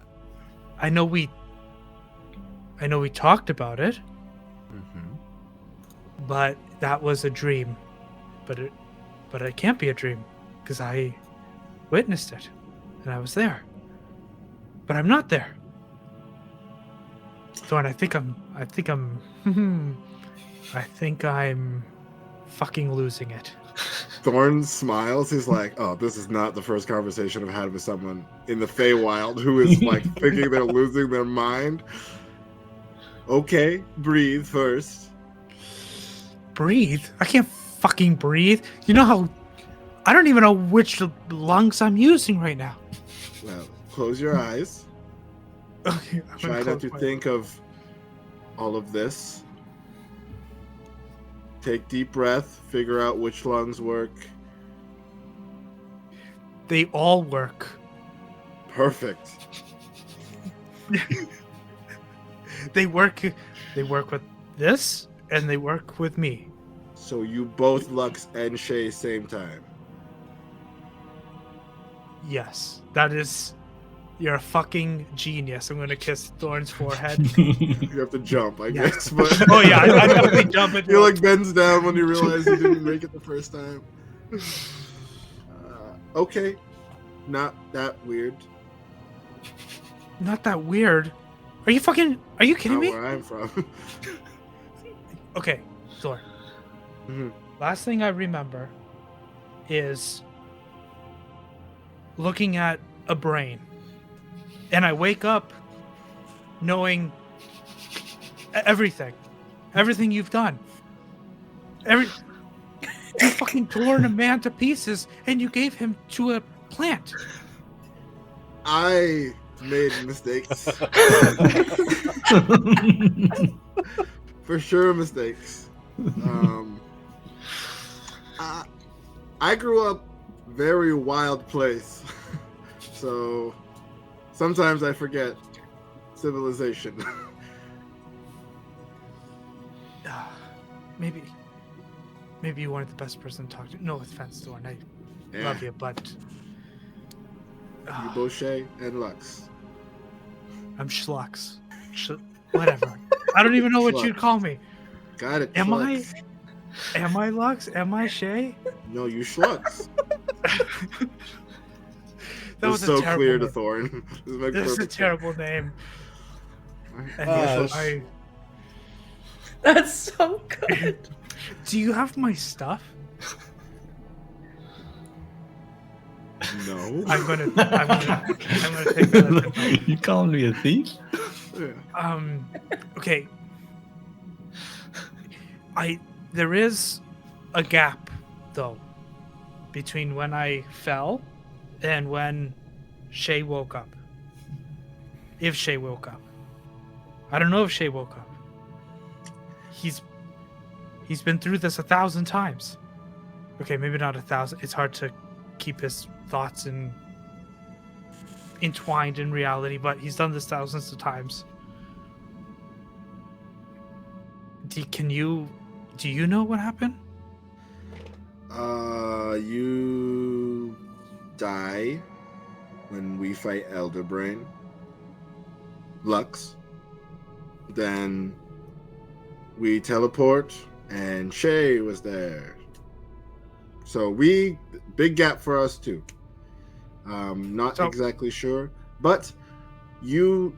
I know we talked about it, Mm-hmm. but that was a dream. But it can't be a dream because I witnessed it and I was there. But I'm not there. Thorn, I think I'm fucking losing it. Thorn smiles. He's like, "Oh, this is not the first conversation I've had with someone in the Feywild who is like thinking they're losing their mind." Okay, breathe first. Breathe? I can't fucking breathe. You know how I don't even know which lungs I'm using right now. Well, close your eyes. Okay, I'm gonna Try not close to my- think of all of this. Take deep breath. Figure out which lungs work. They all work. Perfect. They work with this and they work with me. So you both Lux and Shay same time. Yes. That is you're a fucking genius. I'm gonna kiss Thorn's forehead. You have to jump, I Yeah. guess. But Oh yeah, I definitely jump into he like bends down when you realize he didn't make it the first time. Okay, not that weird. Not that weird. Are you kidding Not me? where I'm from. Okay, Thorn. Mhm. Last thing I remember is looking at a brain. And I wake up knowing everything. Everything you've done. You fucking torn a man to pieces and you gave him to a plant. I made mistakes. For sure, mistakes. I grew up very wild place, so sometimes I forget civilization. Maybe you weren't the best person to talk to. No offense, Thorn. I Yeah, love you, but you both Shay and Lux. I'm Schlux. Whatever. I don't even know what you'd Schlux. call me. Got it. Am Schlux. Am I Lux? Am I Shay? No, you Schlux. That was It's so a terrible clear to name. Thorn. This makes This is a perfect terrible name. sense. And Uh, That's so good. do you have my stuff? No. I'm gonna take that as a no. You calling me a thief? Yeah. Okay. There is a gap though between when I fell and when Shay woke up. If Shay woke up. I don't know if Shay woke up. He's been through this 1,000 times. Okay, maybe not 1,000. It's hard to keep his thoughts entwined in reality, but he's done this thousands of times. Do you know what happened? You die when we fight Elderbrain. Lux. Then we teleport, and Shay was there. So big gap for us too. Not So- exactly sure, but you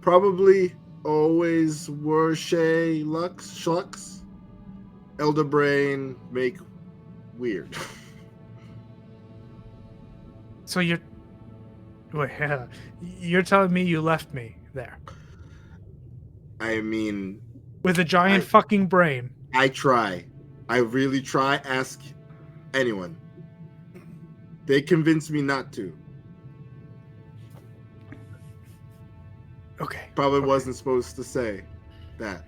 probably always were Shay Schlux. Elder Brain make weird. So you're telling me you left me there I mean, with a giant fucking brain? I try. I really try. Ask anyone. They convinced me not to. Okay. Probably okay. wasn't supposed to say that.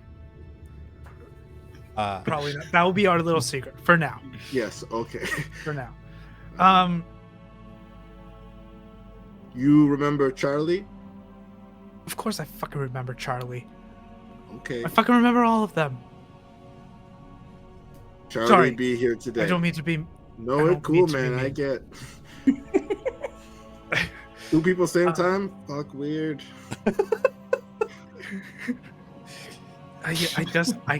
Probably not. That will be our little secret for now. Yes, okay. For now. You remember Charlie? Of course I fucking remember Charlie. Okay. I fucking remember all of them. Charlie Sorry. be here today. I don't mean to be. No, I it's don't cool, mean to be man. I mean. get. Two people same time? Fuck, weird. I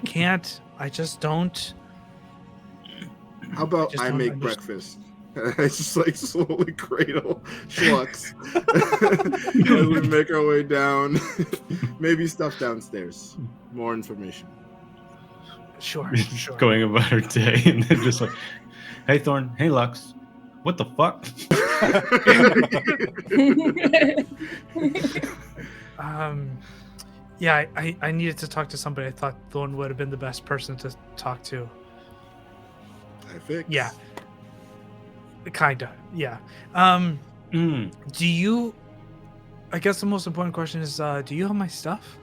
can't. I just don't. How about just I don't make understand. breakfast? I just like slowly cradle Schlux as we make our way down. Maybe stuff downstairs. More information. Sure. Going about her day, and then just like, hey Thorn, hey Lux, what the fuck? Yeah, I needed to talk to somebody. I thought Thorn would have been the best person to talk to. I fix. Yeah. Kinda. Yeah. Do you? I guess the most important question is, do you have my stuff?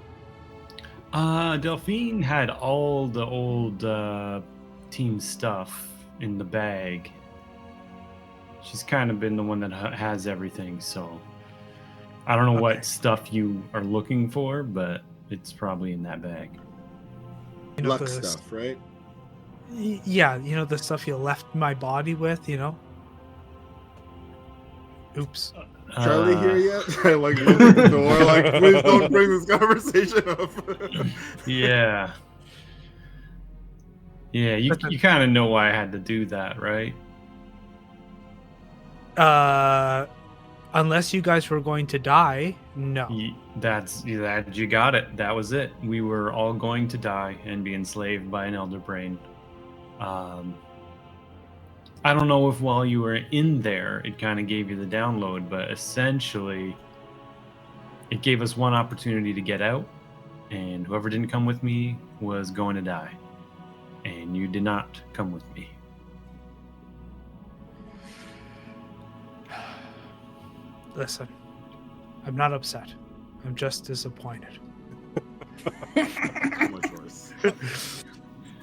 Delphine had all the old team stuff in the bag. She's kind of been the one that has everything, so I don't know Okay. what stuff you are looking for, but it's probably in that bag. You know, Lux the stuff, right? Yeah, you know the stuff you left my body with. You know. Oops. Charlie here yet? I like look at the door, like, please don't bring this conversation up. Yeah. Yeah, you kind of know why I had to do that, right? Unless you guys were going to die, no. That's that. You got it. That was it. We were all going to die and be enslaved by an elder brain. I don't know if while you were in there, it kind of gave you the download, but essentially, it gave us one opportunity to get out, and whoever didn't come with me was going to die. And you did not come with me. Listen, I'm not upset. I'm just disappointed. Much worse.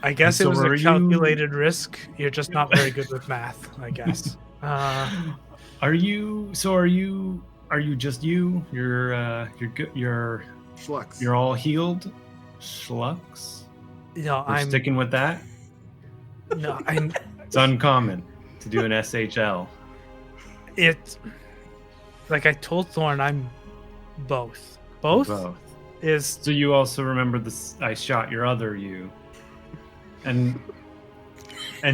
I guess So it was are a you- calculated risk. You're just not very good with math, I guess. Are you just you? You're good. You're Schlux. all healed. Schlux. No, We're I'm sticking with that. no, I'm It's uncommon to do an SHL. it. Like I told Thorn, I'm both. Both is So you also remember this? I shot your other you, and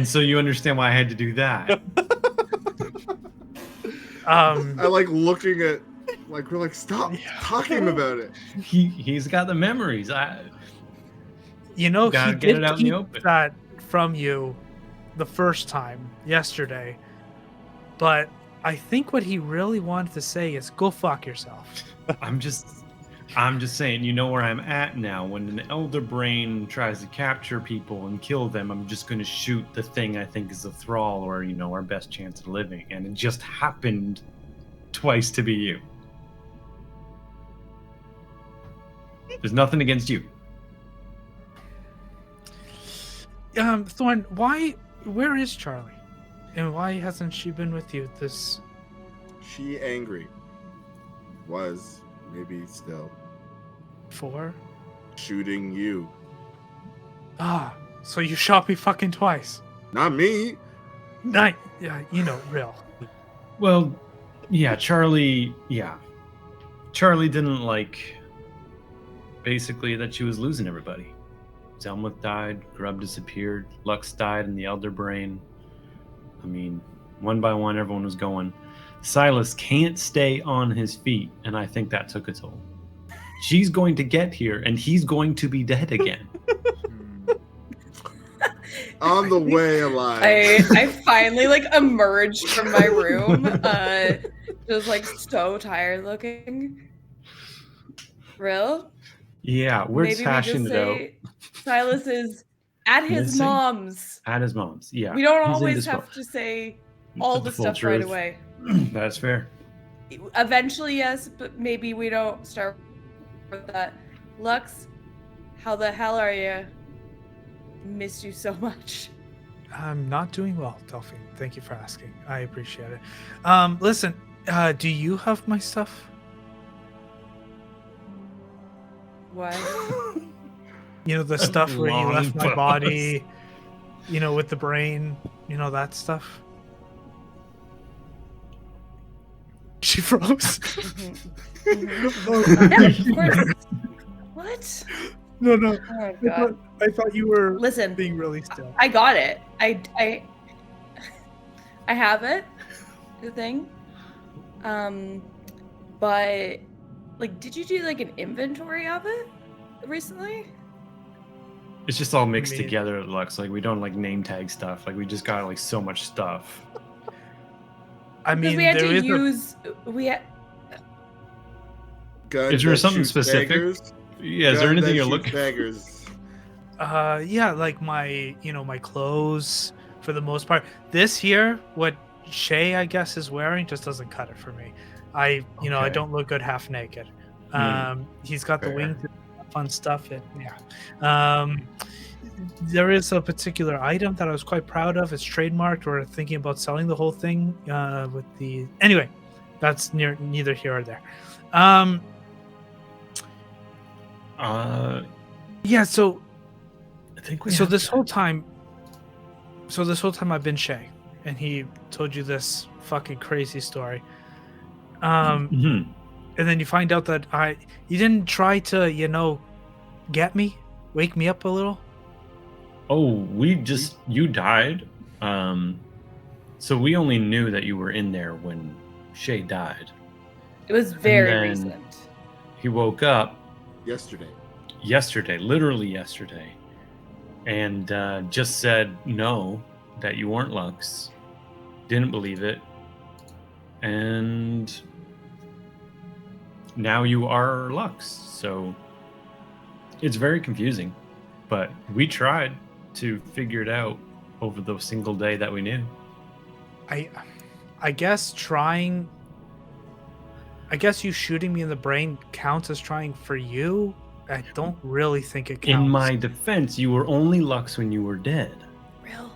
so you understand why I had to do that. I like looking at, like, we're like, stop talking about it. He's got the memories. You know, Gotta he get did it out in the keep open. that from you the first time yesterday, but I think what he really wanted to say is go fuck yourself. I'm just saying, you know where I'm at now. When an elder brain tries to capture people and kill them, I'm just going to shoot the thing I think is a thrall or, our best chance of living. And it just happened twice to be you. There's nothing against you. Thorn, where is Charlie? And why hasn't she been with you this? She angry. Was, maybe still. For? Shooting you. So you shot me fucking twice. Not me. Yeah, real. Well, yeah, Charlie didn't like, basically, that she was losing everybody. Zelmuth died, Grub disappeared, Lux died, and the Elder Brain. I mean, one by one, everyone was going. Silas can't stay on his feet, and I think that took a toll. She's going to get here, and he's going to be dead again. On the way alive. I finally like emerged from my room, just like so tired looking. Real? Yeah, we're Maybe we hashing just it out. say Silas is at his Missing? mom's. At his mom's. Yeah. We don't He's always indispo- have to say all the full stuff right truth. away. That's fair. Eventually, yes, but maybe we don't start with that. Lux, how the hell are you? Missed you so much. I'm not doing well, Delphine. Thank you for asking. I appreciate it. Listen, do you have my stuff? What? You know, the stuff where you Long left my pause. body, you know, with the brain, you know, that stuff? She froze. Yeah, of course. What? No. Oh my god. I thought you were Listen, being really still. I got it. I have it. The thing. But like, did you do like an inventory of it recently? It's just all mixed mean- together, it looks like. We don't like name tag stuff. Like we just got like so much stuff. I Because mean, we had there to is use. We had. Gun Is there that something shoots specific? daggers. Yeah, is there Gun anything that you're shoots looking daggers. yeah, like my, you know, my clothes for the most part. This here, what Shay, I guess, is wearing just doesn't cut it for me. I Okay. don't look good half naked. He's got the Fair. wings, fun stuff. Yeah. There is a particular item that I was quite proud of. It's trademarked. We're thinking about selling the whole thing with the. Anyway, that's neither here or there. Yeah. So I think we so have this to- whole time I've been Shay, and he told you this fucking crazy story. Mhm. And then you find out that you didn't try to, you know, get me, wake me up a little. Oh, you died. So we only knew that you were in there when Shay died. It was very then- recent. He woke up Yesterday. literally yesterday, and just said no, that you weren't Lux. Didn't believe it, and now you are Lux. So it's very confusing, but we tried to figure it out over the single day that we knew. I guess you shooting me in the brain counts as trying for you. I don't really think it counts. In my defense, you were only Lux when you were dead. Real.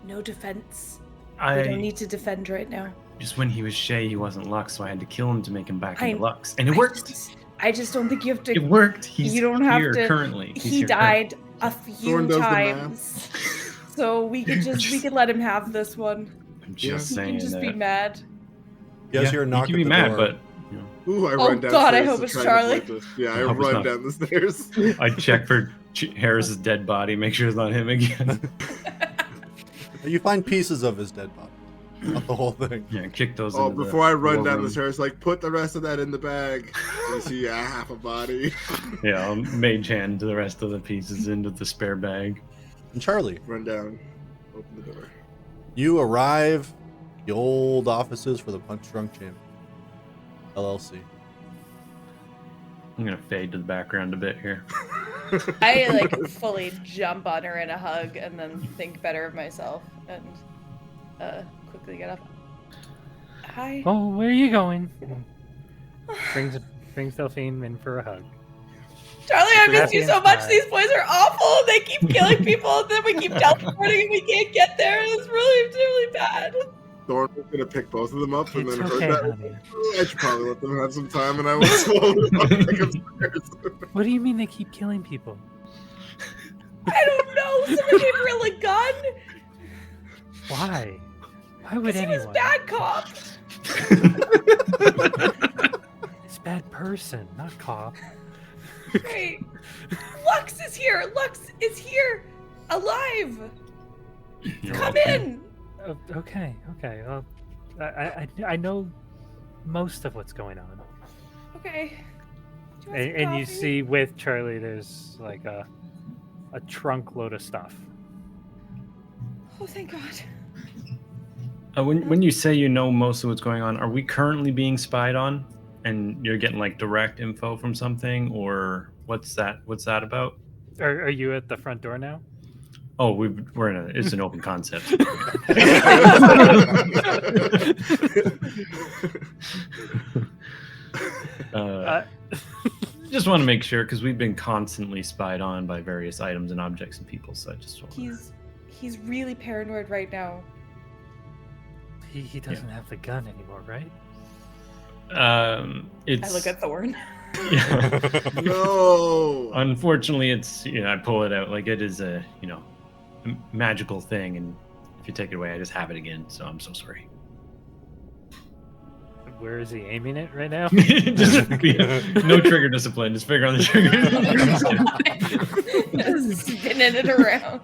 No defense. We I don't need to defend right now. just when he was Shay, he wasn't Lux, so I had to kill him to make him back into I- Lux, and it worked. I just don't think you have to. It worked. He's you don't have here to. currently. He's He here died a Thorn few does the math. times, so we could let him have this one. I'm just Yeah. He saying can just that. be mad. You guys hear a knock you at can be the mad, door. but you know, Ooh, I Oh, run downstairs. God, I hope to it's try to Charlie. avoid this. Yeah, I I hope it's run not. down the stairs. I check for Harris's dead body, make sure it's not him again. You find pieces of his dead body. Not the whole thing. Yeah, kick those. Oh, into the before I run war down room. the stairs, like put the rest of that in the bag. You see, half a body. Yeah, I'll mage hand the rest of the pieces into the spare bag. And Charlie, Run down, open the door. you arrive at the old offices for the Punch Drunk Champion, LLC. I'm gonna fade to the background a bit here. I like fully jump on her in a hug and then think better of myself and quickly get up. Hi. Oh, where are you going? Brings Delphine in for a hug. Charlie, I miss you so much. Hi. These boys are awful. They keep killing people, and then we keep teleporting, and we can't get there. It's really bad. Thorn was gonna pick both of them up, and It's then okay, heard that. honey. I should probably let them have some time, and I will slowly walk back upstairs. What do you mean they keep killing people? I don't know. Someone gave Real a gun. Why? Why would Because he was anyone? bad cop. It's bad person, not cop. Right. Lux is here. Lux is here, alive. You're Come welcome. in. Oh, okay. Well, I know most of what's going on, Okay. Do you want some and you coffee? see with Charlie, there's like a trunk load of stuff. Oh, thank God. When you say you know most of what's going on, are we currently being spied on, and you're getting like direct info from something, or what's that? What's that about? Are you at the front door now? Oh, we're in a. It's an open concept. Just want to make sure because we've been constantly spied on by various items and objects and people. So I just want. He's really paranoid right now. He doesn't have the gun anymore, right? It's. I look at Thorn. Yeah. No. Unfortunately, it's I pull it out like it is a magical thing, and if you take it away, I just have it again. So I'm so sorry. Where is he aiming it right now? Just, no trigger discipline. Just finger on the trigger. Just spinning it around.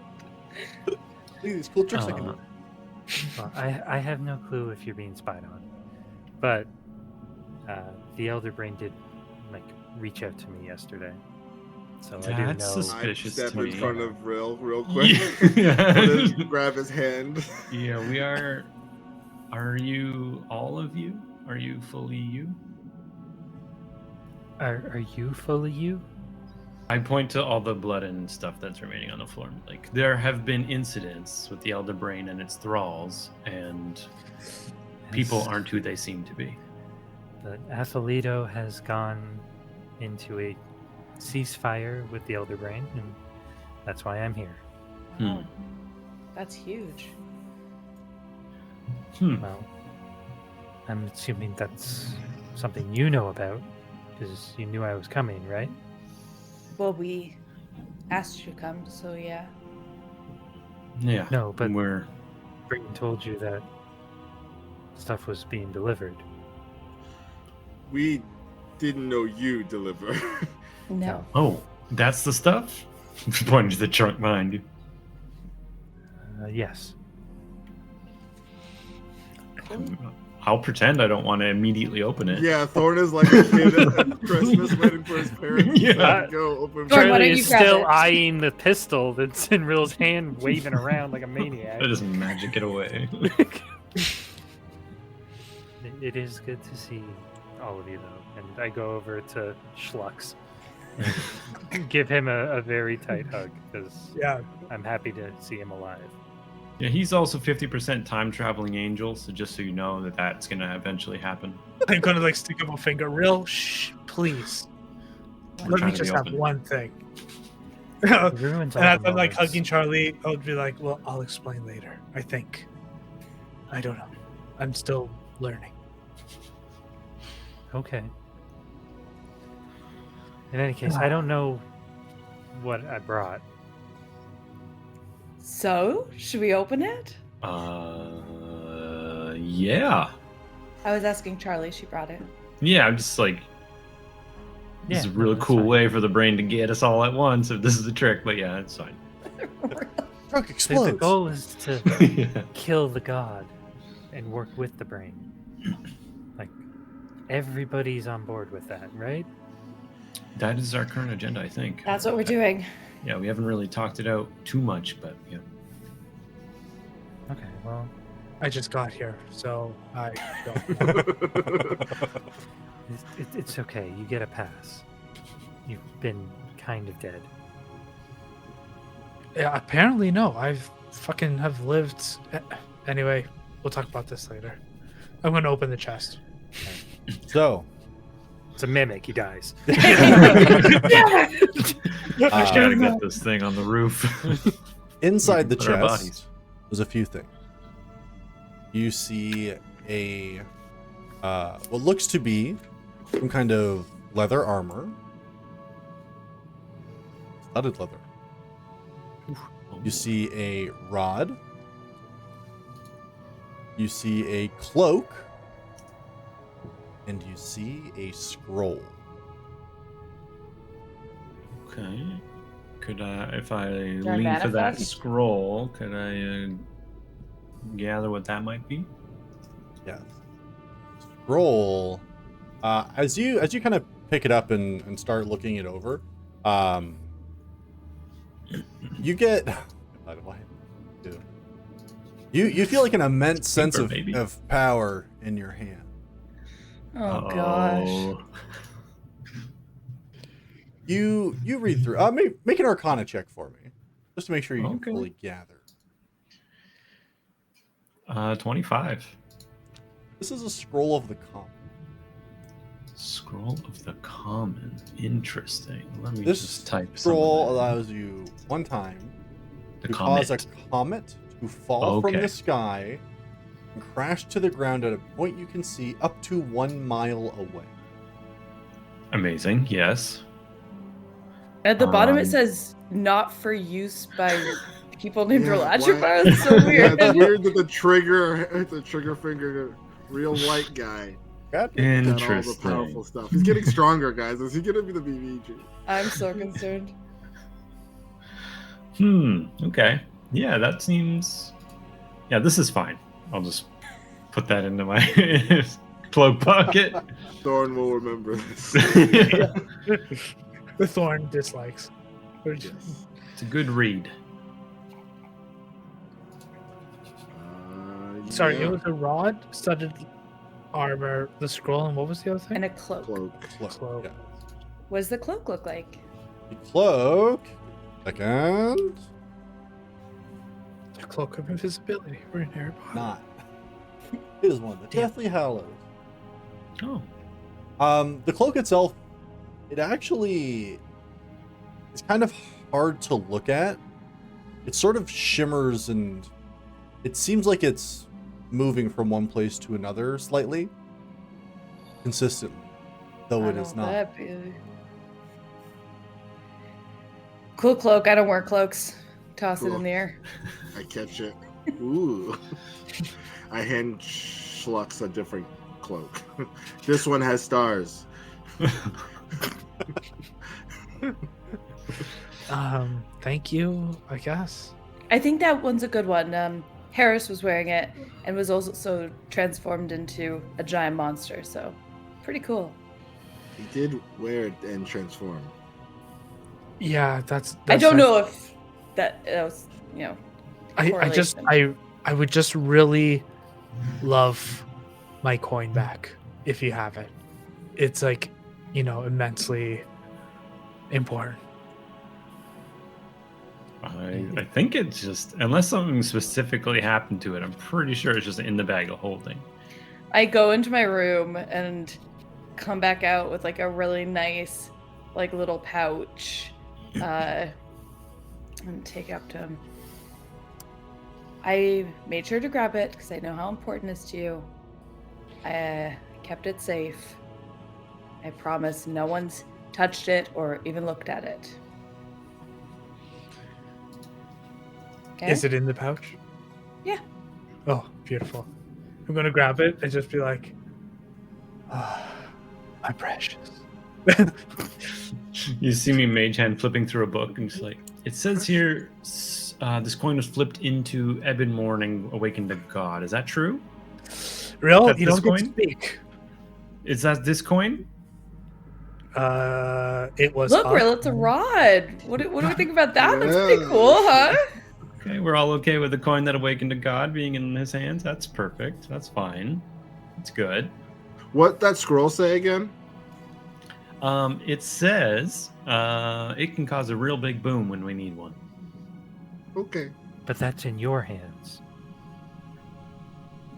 Look at these cool tricks I can do. Well, I have no clue if you're being spied on, but the Elder Brain did reach out to me yesterday, so I do know. That's suspicious. Step to in me. front of real quick. Yeah. Grab his hand. Yeah, we are. Are you all of you? Are you fully you? Are you fully you? I point to all the blood and stuff that's remaining on the floor. Like, there have been incidents with the Elder Brain and its thralls, and people aren't who they seem to be. But Athalito has gone into a ceasefire with the Elder Brain, and that's why I'm here. Wow. That's huge. Well, I'm assuming that's something you know about, because you knew I was coming, right? Well, we asked you to come, so yeah. Yeah. No, but we're. Brayton told you that stuff was being delivered. We didn't know you deliver. No. Oh, that's the stuff? Pointing to the trunk behind you. Yes. I'll pretend I don't want to immediately open it. Yeah, Thorn is like a kid at Christmas waiting for his parents Yeah. to go open. Thorn, why don't Charlie you is grab still it? eyeing the pistol that's in Rill's hand, waving around like a maniac. I just magic it away. It is good to see all of you, though. And I go over to Schlux and give him a very tight hug, because Yeah. I'm happy to see him alive. Yeah, he's also 50% time traveling angel, so just so you know that that's going to eventually happen. I'm gonna stick up a finger. Real, shh, please. We're Let trying me to be just have open. one thing. The ruins And are as the I'm moments. hugging Charlie, I would be like, well, I'll explain later. I think. I don't know. I'm still learning. Okay. In any case, I don't know what I brought. So, should we open it? Yeah. I was asking Charlie. She brought it. Yeah, I'm just like, this is a no, really that's cool fine. way for the brain to get us all at once if this is the trick, but yeah, it's fine. Trunk The explodes. goal is to Yeah. kill the god and work with the brain. Like, everybody's on board with that, right? That is our current agenda, I think. That's what we're doing. Yeah, we haven't really talked it out too much, but yeah. Okay, well, I just got here, so I don't. it's okay. You get a pass. You've been kind of dead. Yeah, apparently no. I've fucking have lived. Anyway, we'll talk about this later. I'm gonna open the chest. So, It's a mimic. He dies. I gotta get this thing on the roof. inside the Put our chest, bodies. there's a few things. You see a what looks to be some kind of leather armor, studded leather. You see a rod. You see a cloak. And you see a scroll. Okay. Could I, if I I lean for that manifest? scroll, could I gather what that might be? Yes. Scroll. As you kind of pick it up and start looking it over, you get. By the way, You feel like an immense sense Super, of, baby. of power in your hand. Oh gosh. Uh-oh. You read through. Make an Arcana check for me, just to make sure you can Okay. fully gather. 25. This is a scroll of the common. Scroll of the Common. Interesting. Let me This just type scroll some of that. allows you one time The to cause a comet. comet to fall from Okay. the sky and crash to the ground at a point you can see up to 1 mile away. Amazing. Yes. At the bottom it Um, says not for use by people named Yeah, Roladribar. why- That's so Yeah, weird. it's weird that the trigger finger, real light guy, God, got all the Interesting. powerful stuff. He's getting stronger, guys. Is he gonna be the BBG? I'm so concerned. Okay. Yeah, that seems. Yeah, this is fine. I'll just put that into my cloak pocket. Thorn will remember this. The Thorn dislikes. Yes. It's a good read. Sorry, Yeah. it was a rod, studded armor, the scroll, and what was the other thing? And a cloak. Cloak. Cloak. Yeah. What does the cloak look like? The cloak. Second. The cloak of invisibility. We're in Harry Potter. Not. It is one of the Damn. Deathly Hallows. Oh. The cloak itself, it actually is kind of hard to look at. It sort of shimmers and it seems like it's moving from one place to another slightly, consistently, though I it is know not. that be. Cool cloak. I don't wear cloaks. Toss it Cool. in the air. I catch it. Ooh. I hand Schlux a different cloak. This one has stars. Thank you, I guess. I think that one's a good one. Harris was wearing it and was also transformed into a giant monster. So, pretty cool. He did wear it and transform. Yeah, that's I don't know if that was, I would just really love my coin back if you have it. It's like, immensely important. I think it's just, unless something specifically happened to it, I'm pretty sure it's just in the bag of holding. I go into my room and come back out with like a really nice, like little pouch, and take it up to him. I made sure to grab it because I know how important it is to you. I kept it safe. I promise no one's touched it or even looked at it. Okay? Is it in the pouch? Yeah. Oh, beautiful. I'm gonna grab it and just be like, "Ah, my precious." You see me mage hand flipping through a book and just like, it says here, this coin was flipped into Ebon Morning, awakened to God. Is that true? Real? That's You this don't get to coin? speak. Is that this coin? It was. Look, up. Rill, it's a rod. What do we think about that? That's pretty cool, huh? Okay, we're all okay with the coin that awakened to God being in his hands. That's perfect. That's fine. That's good. What that scroll say again? It says it can cause a real big boom when we need one. Okay. But that's in your hands.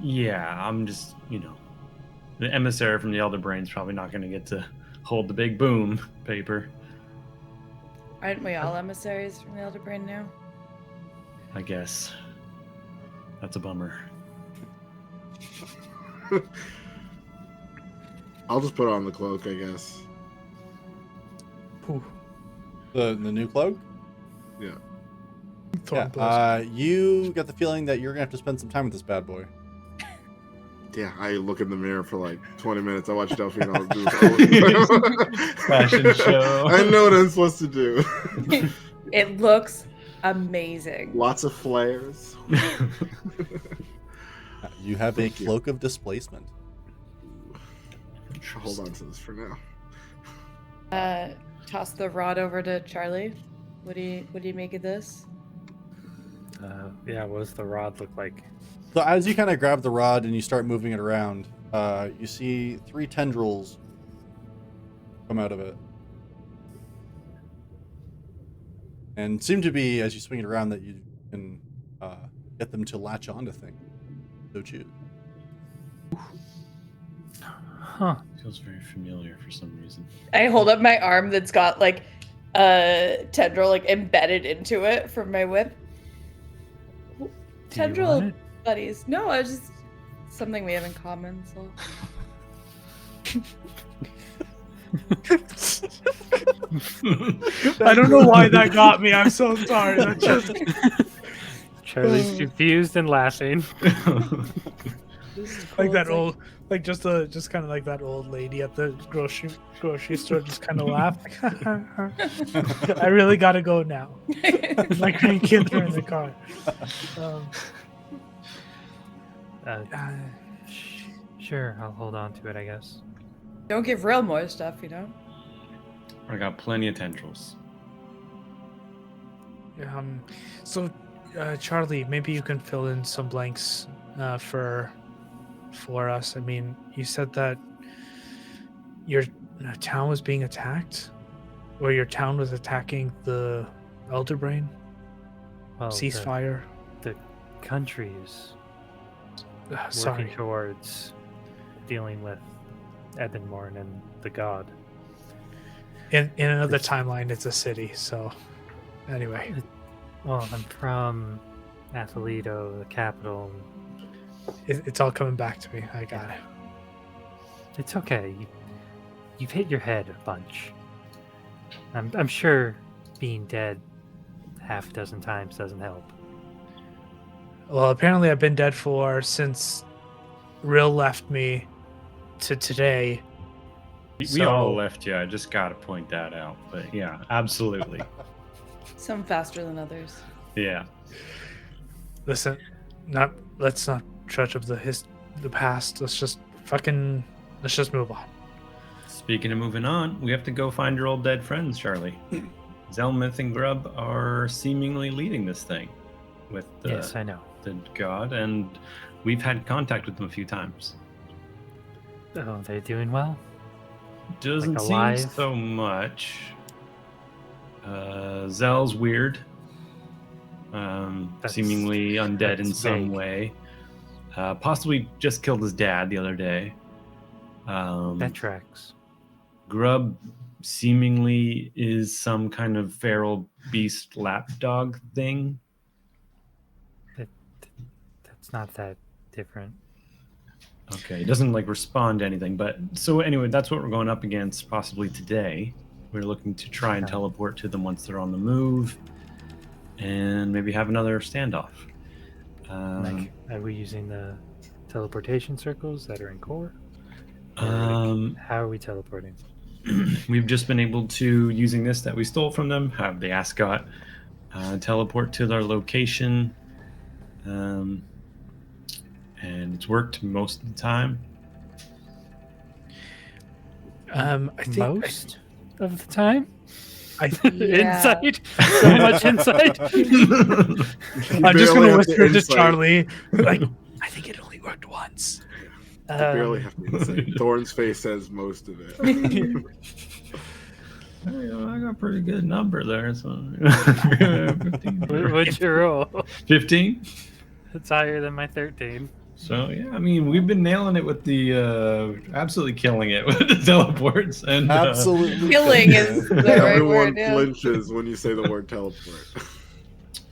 Yeah, I'm just, the emissary from the Elder Brain's probably not going to get to hold the big boom paper. Aren't we all emissaries from the Elder Brain now? I guess. That's a bummer. I'll just put on the cloak, I guess. Ooh, The new cloak? Yeah. Thorn blows. You get the feeling that you're gonna have to spend some time with this bad boy. Yeah, I look in the mirror for like 20 minutes. I watch Delphine do Fashion show. I know what I'm supposed to do. It looks amazing. Lots of flares. You have a Thank you. cloak of displacement. I'll hold on to this for now. Toss the rod over to Charlie. What do you make of this? Yeah, what does the rod look like? So as you kind of grab the rod and you start moving it around, you see 3 tendrils come out of it. And seem to be, as you swing it around, that you can get them to latch onto things. So choose. Huh. Feels very familiar for some reason. I hold up my arm that's got like a tendril like embedded into it from my whip. Do you Tendril want it? buddies. No, it's just something we have in common. So I don't know why that got me. I'm so sorry. That just Charlie's confused and laughing. like that old, like just kind of like that old lady at the grocery store, just kind of laughed. I really gotta go now. My grandkids are in the car. Sure, I'll hold on to it, I guess. don't give real more stuff, you know. I got plenty of tendrils. So, Charlie, maybe you can fill in some blanks for us. I mean, you said that your town was being attacked, or your town was attacking the Elder Brain. Well, Ceasefire. The country is Sorry. working towards dealing with Ebonmorn and the god. In another timeline, it's a city. So, anyway, Well, I'm from Athaleto, the capital. it's all coming back to me. I got it. It's okay. You've hit your head a bunch. I'm sure being dead half a dozen times doesn't help. Well, apparently I've been dead since Rill left me to today. We all left you. I just got to point that out. But yeah, absolutely. Some faster than others. Yeah. Listen, let's not trudge up the past. Let's just move on. Speaking of moving on, we have to go find your old dead friends, Charlie. Zelmith and Grub are seemingly leading this thing with Yes, I know. the god, and we've had contact with them a few times. Oh, they're doing well. Doesn't Like seem alive? so much. Zell's weird. That's- Seemingly undead in that's some vague. way. Possibly just killed his dad the other day. That tracks. Grub seemingly is some kind of feral beast lapdog thing. That's not that different. Okay, he doesn't like respond to anything, but so anyway, that's what we're going up against possibly today. We're looking to try and Okay. teleport to them once they're on the move, and maybe have another standoff. Like, are we using the teleportation circles that are in core? Or, how are we teleporting? We've just been able to, using this that we stole from them, have the ascot teleport to their location, and it's worked most of the time. I think Most of the time? Yeah. Insight? So much insight? I'm just gonna whisper to Charlie, like, I think it only worked once. Barely have to insight. Thorn's face says most of it. I got a pretty good number there. So 15. What'd you roll? 15? It's higher than my 13. So yeah, I mean, we've been nailing it with the absolutely killing it with the teleports and Absolutely. Killing is the right Everyone word. Yeah. flinches when you say the word teleport.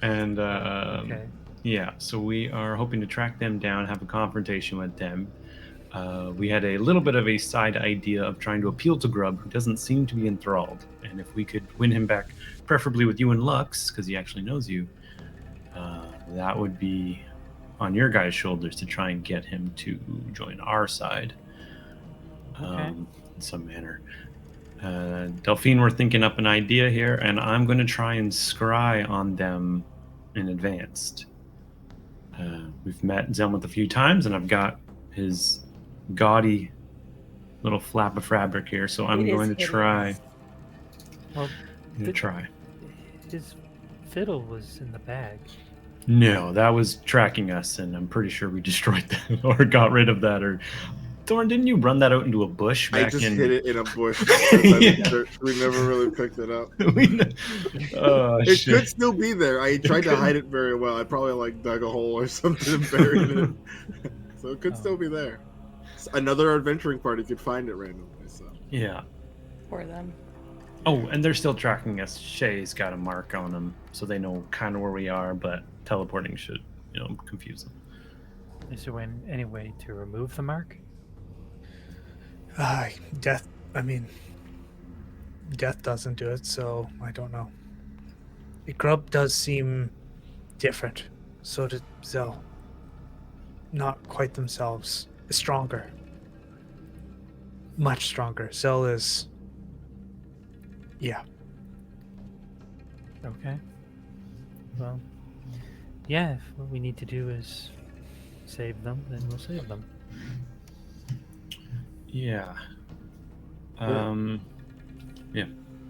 and Okay. yeah. So we are hoping to track them down, have a confrontation with them. We had a little bit of a side idea of trying to appeal to Grub, who doesn't seem to be enthralled, and if we could win him back, preferably with you and Lux, because he actually knows you, that would be on your guys' shoulders to try and get him to join our side in some manner. Delphine, we're thinking up an idea here, and I'm going to try and scry on them in advance. We've met Zelmith a few times, and I've got his gaudy little flap of fabric here, so I'm It is going to try. hideous. Well, I'm going to try. his fiddle was in the bag. No, that was tracking us, and I'm pretty sure we destroyed that or got rid of that. Or Thorn, didn't you run that out into a bush I back just in? hid it in a bush. 'Cause Yeah. we never really picked it up. Oh, It shit. could still be there. I tried to hide it very well. I probably like dug a hole or something and buried it. So it could still be there. Another adventuring party could find it randomly. So Yeah. For them. Oh, and they're still tracking us. Shay's got a mark on them, so they know kind of where we are, but teleporting should, confuse them. Is there any way to remove the mark? Death. I mean, death doesn't do it, so I don't know. Grub does seem different. So did Zell. Not quite themselves. Stronger. Much stronger. Zell is. Yeah. Okay. Well, yeah, if what we need to do is save them, then we'll save them. Yeah.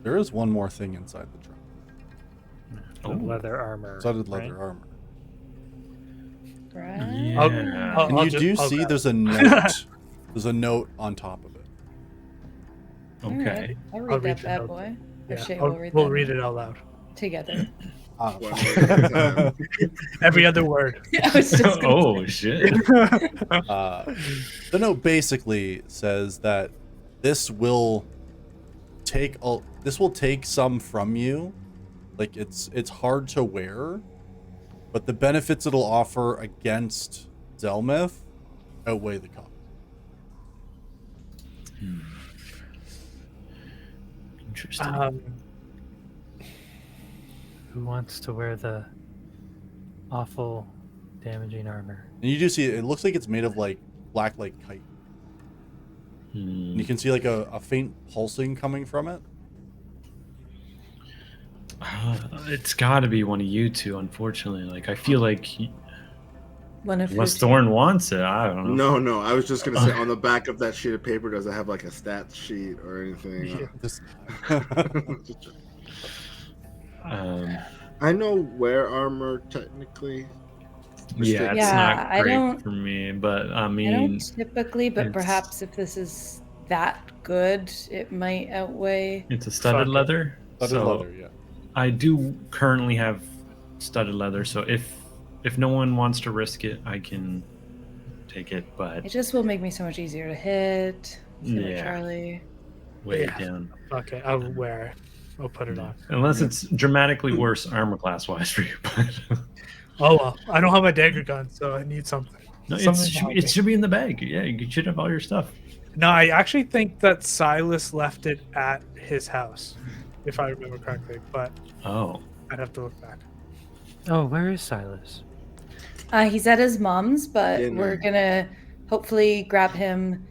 There is one more thing inside the truck. The Oh. leather armor. Studded leather right? armor. Right? Yeah. And you do see there's a note. There's a note on top of it. Okay. Alright, I'll read I'll that read the bad note. boy. Or Yeah, Shay we'll will read we'll that read it out loud. together. one word at a time. Every other word. I was just gonna Oh, say. shit. The note basically says that this will take some from you. Like it's hard to wear, but the benefits it'll offer against Zelmith outweigh the cost. Interesting. Who wants to wear the awful, damaging armor? And you do see it looks like it's made of like black like kite. And you can see like a faint pulsing coming from it. It's got to be one of you two, unfortunately. Like, I feel like One of unless who's- Thorn wants it, I don't know. No, I was just gonna say on the back of that sheet of paper, does it have like a stats sheet or anything? Yeah. This- I know wear armor technically. Yeah, it's Yeah, not I great don't- for me, but I I mean, don't typically, but it's- perhaps if this is that good, it might outweigh. it's a studded Fuck it. leather. Studded so leather, yeah. I do currently have studded leather, so if no one wants to risk it, I can take it, but It just will make me so much easier to hit. See what Yeah. Charlie. way Yeah. down. Okay, I'll wear it. I'll put it on. Unless it's dramatically worse armor class wise for you, but Oh well, I don't have my dagger gun, so I need something. no, Something to help it me. should be in the bag. Yeah, you should have all your stuff. No, I actually think that Silas left it at his house, if I remember correctly. But Oh, I'd have to look back. Oh, where is Silas? He's at his mom's, but Dinner. we're gonna hopefully grab him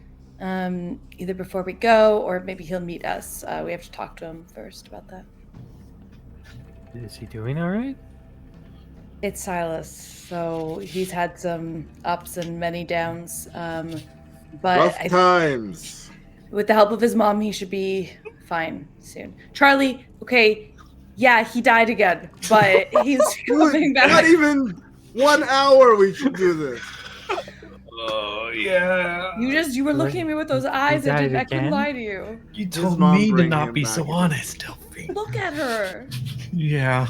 either before we go or maybe he'll meet us. We have to talk to him first about that. Is he doing all right? It's Silas, so he's had some ups and many downs. But Rough times. with the help of his mom, he should be fine soon. Charlie, okay, yeah, he died again, but he's coming Not back. even 1 hour. We should do this. oh yeah. You were looking at me with those eyes. I died couldn't again? lie to you. You His told mom me to bring not him be back so again. honest, Delphine. Look at her. Yeah.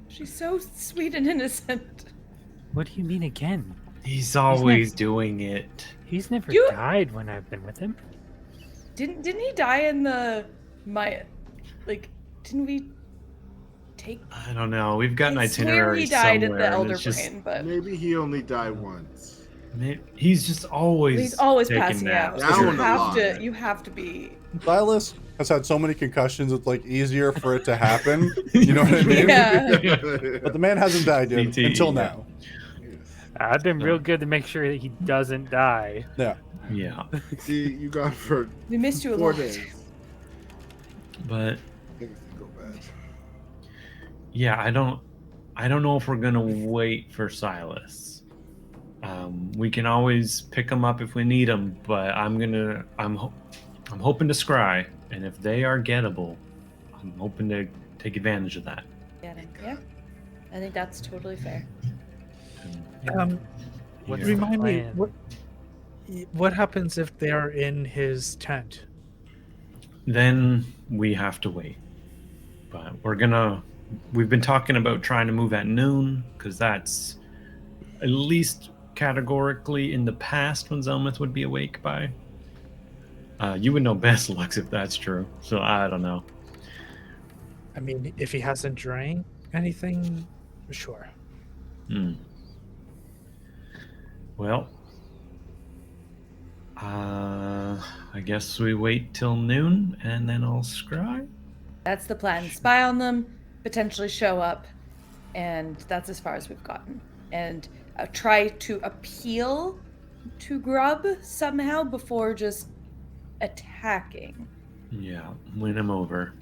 She's so sweet and innocent. What do you mean again? He's always doing it. He's never You- died when I've been with him. Didn't he die in didn't we take I don't know. We've got an I swear itinerary he died somewhere. in the and Elder it's just- Brain, but Maybe he only died once. He's just always he's always taking passing out. naps. Down You a have lot. you have to be Silas has had so many concussions, it's like easier for it to happen. You know what I mean? Yeah. But the man hasn't died yet CTE, until yeah. now. I've been No. real good to make sure that he doesn't die. Yeah. Yeah, See, you got for We missed you a 4 lot. days. but Things could go bad. yeah, I don't know if we're gonna wait for Silas. We can always pick him up if we need him, but I'm hoping to scry, and if they are gettable, I'm hoping to take advantage of that. Get it, yeah. I think that's totally fair. What's Here. the Remind me, plan? what happens if they are in his tent? Then we have to wait. But we've been talking about trying to move at noon, because that's at least categorically in the past when Zelmith would be awake by. You would know best, Lux, if that's true. So I don't know. I mean, if he hasn't drank anything, sure. Hmm. Well, I guess we wait till noon and then I'll scry. That's the plan. Spy on them, potentially show up, and that's as far as we've gotten. And try to appeal to Grub somehow before just attacking. Yeah, win him over.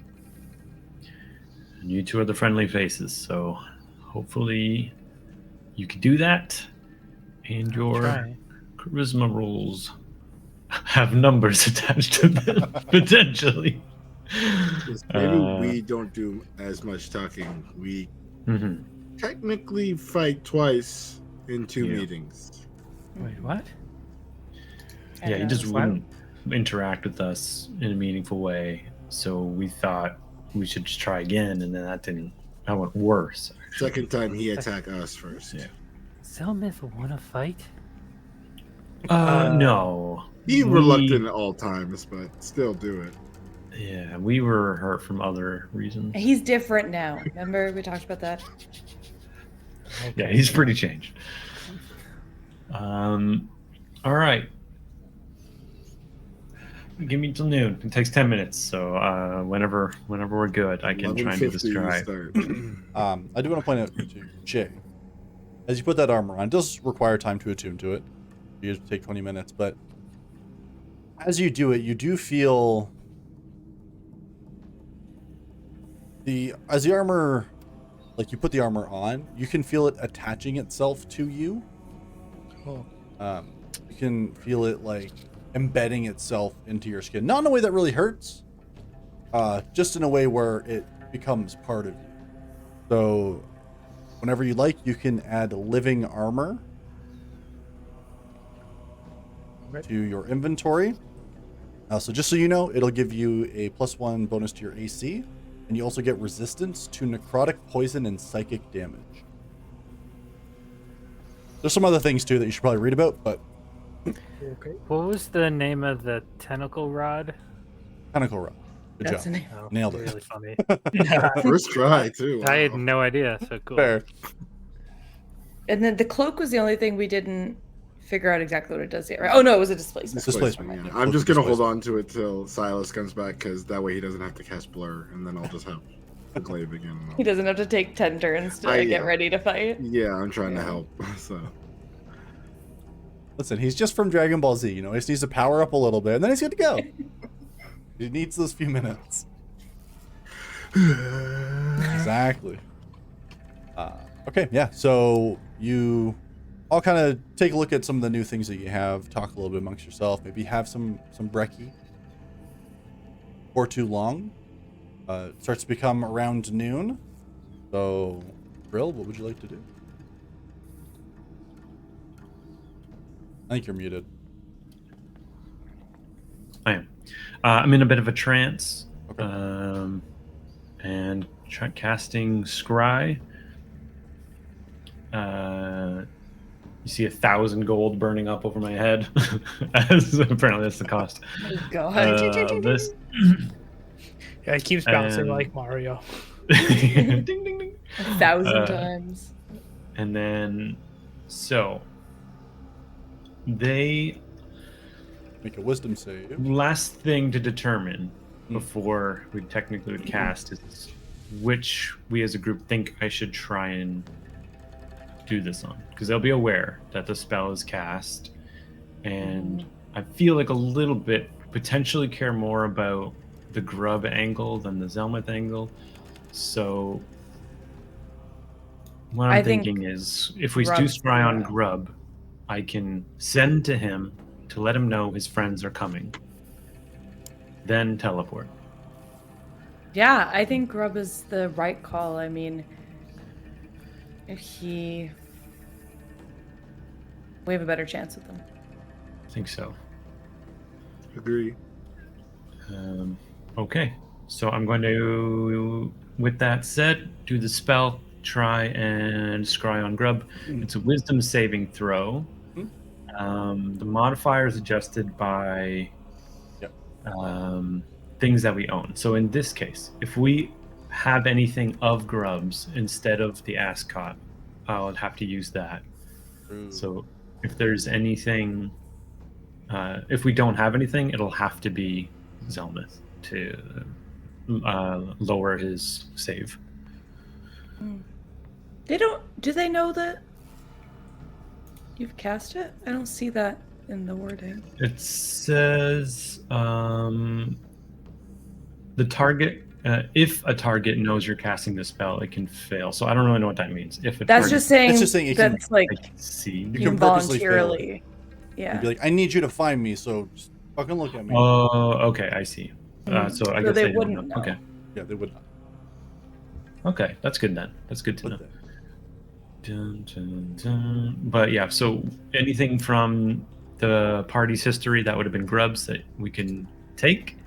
And you two are the friendly faces, so hopefully you can do that. And your Try. charisma rolls have numbers attached to them, potentially. Yes, maybe we don't do as much talking. We Mhm. technically fight twice in 2 Yeah. meetings. Wait, what? I Yeah, don't he just know. wouldn't interact with us in a meaningful way. So we thought we should just try again, and then that went worse. Actually. Second time he attacked us first. Yeah. Zelmith wanna fight? No. He We- reluctant at all times, but still do it. Yeah, we were hurt from other reasons. He's different now. Remember we talked about that? Yeah, he's pretty changed. All right. Give me till noon. It takes 10 minutes, so whenever we're good, I can try and do the 11:50 you scry. start. I do want to point out to Jay, as you put that armor on, it does require time to attune to it. You usually take 20 minutes, but as you do it, you do feel as the armor, like you put the armor on, you can feel it attaching itself to you. Oh. You can feel it like embedding itself into your skin, not in a way that really hurts, just in a way where it becomes part of you. So whenever you like, you can add living armor to your inventory. So just so you know, it'll give you a +1 bonus to your AC, and you also get resistance to necrotic, poison, and psychic damage. There's some other things too that you should probably read about, but Okay. What was the name of the tentacle rod? tentacle rod. Good That's job. the name. Oh, Nailed it. Really funny. First try too. I had Wow. no idea. So cool. Fair. And then the cloak was the only thing we didn't figure out exactly what it does yet, right? Oh no, it was a displacement. Displacement, Yeah. yeah. I'm just gonna hold Displacement. on to it till Silas comes back, because that way he doesn't have to cast blur, and then I'll just have the glaive again. and He I'll- doesn't have to take 10 turns to I- get yeah. ready to fight. Yeah, I'm trying to Yeah. help. So Listen, he's just from Dragon Ball Z, you know, he just needs to power up a little bit, and then he's good to go. He needs those few minutes. Exactly. Okay, yeah, so you all kind of take a look at some of the new things that you have, talk a little bit amongst yourself, maybe have some brekkie. For too long. It starts to become around noon. So, Brill, what would you like to do? I think you're muted. I am. I'm in a bit of a trance. Okay. And casting Scry. You see 1,000 gold burning up over my head. Apparently that's the cost. Oh god. This. Yeah, it keeps bouncing And- like Mario. ding, ding, ding. 1,000 times. And then, so they Make a wisdom save. last thing to determine before we technically would cast is which we as a group think I should try and do this on, because they'll be aware that the spell is cast, and I feel like a little bit potentially care more about the Grub angle than the Zelmith angle. So what I'm I think thinking is, if we do Grub's spy on the- Grub, I can send to him to let him know his friends are coming, then teleport. Yeah, I think Grub is the right call. I mean, We have a better chance with him. I think so. Agree. Okay, so I'm going to, with that said, do the spell, try and scry on Grub. It's a wisdom saving throw. The modifier is adjusted by Yep. things that we own. So in this case, if we have anything of Grub's instead of the ascot, I'll have to use that. So if there's anything, if we don't have anything, it'll have to be Zelmith to lower his save. Do they know that you've cast it? I don't see that in the wording. It says the target, if a target knows you're casting the spell, it can fail. So I don't really know what that means. If a That's target, just saying. It's just saying it can- That's like I can see. You can purposely fail voluntarily. You'd Yeah. be like, I need you to find me, so just fucking look at me. Oh, okay, I see. So I So guess they don't wouldn't know. Okay, Yeah, they would not. okay, that's good then. That's good to know. But Dun, dun, dun. But yeah, so anything from the party's history that would have been Grubs that we can take.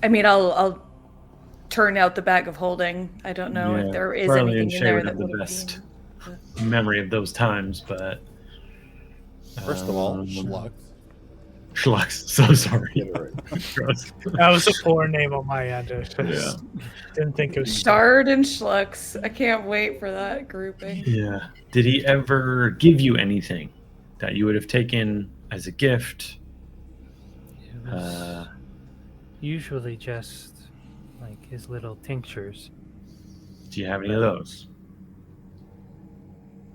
I mean, I'll turn out the bag of holding. I don't know Yeah, if there is Farley anything and in Shay there would that have the would have best been. memory of those times, but First of all, um, Schlux. Schlux. So sorry. Get it right. Gross. That was a poor name on my end. I just Yeah. didn't think it was. Shard and Schlux. I can't wait for that grouping. Yeah. Did he ever give you anything that you would have taken as a gift? It was usually just like his little tinctures. Do you have any of those?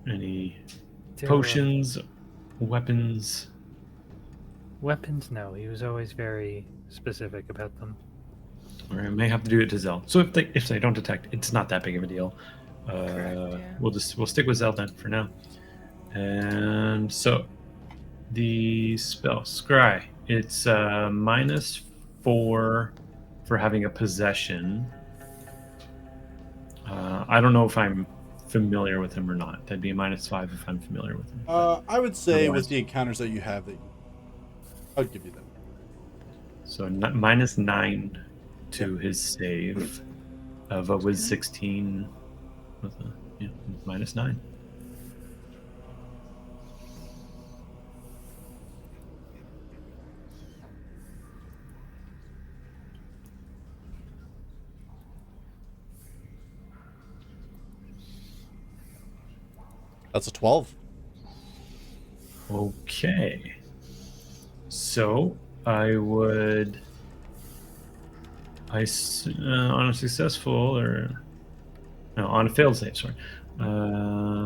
Any There potions, weapons? Weapons, no. He was always very specific about them. Or I may have to do it to Zell. So if they don't detect, it's not that big of a deal. Yeah. We'll stick with Zell then for now. And so the spell Scry, it's -4 for having a possession. I don't know if I'm familiar with him or not. That'd be a -5 if I'm familiar with him. I would say Otherwise- with the encounters that you have, I'd give you that. So -9 to his save of a Wiz 16 with a -9. That's a 12. Okay. So I would, on a successful or no, on a failed save, sorry.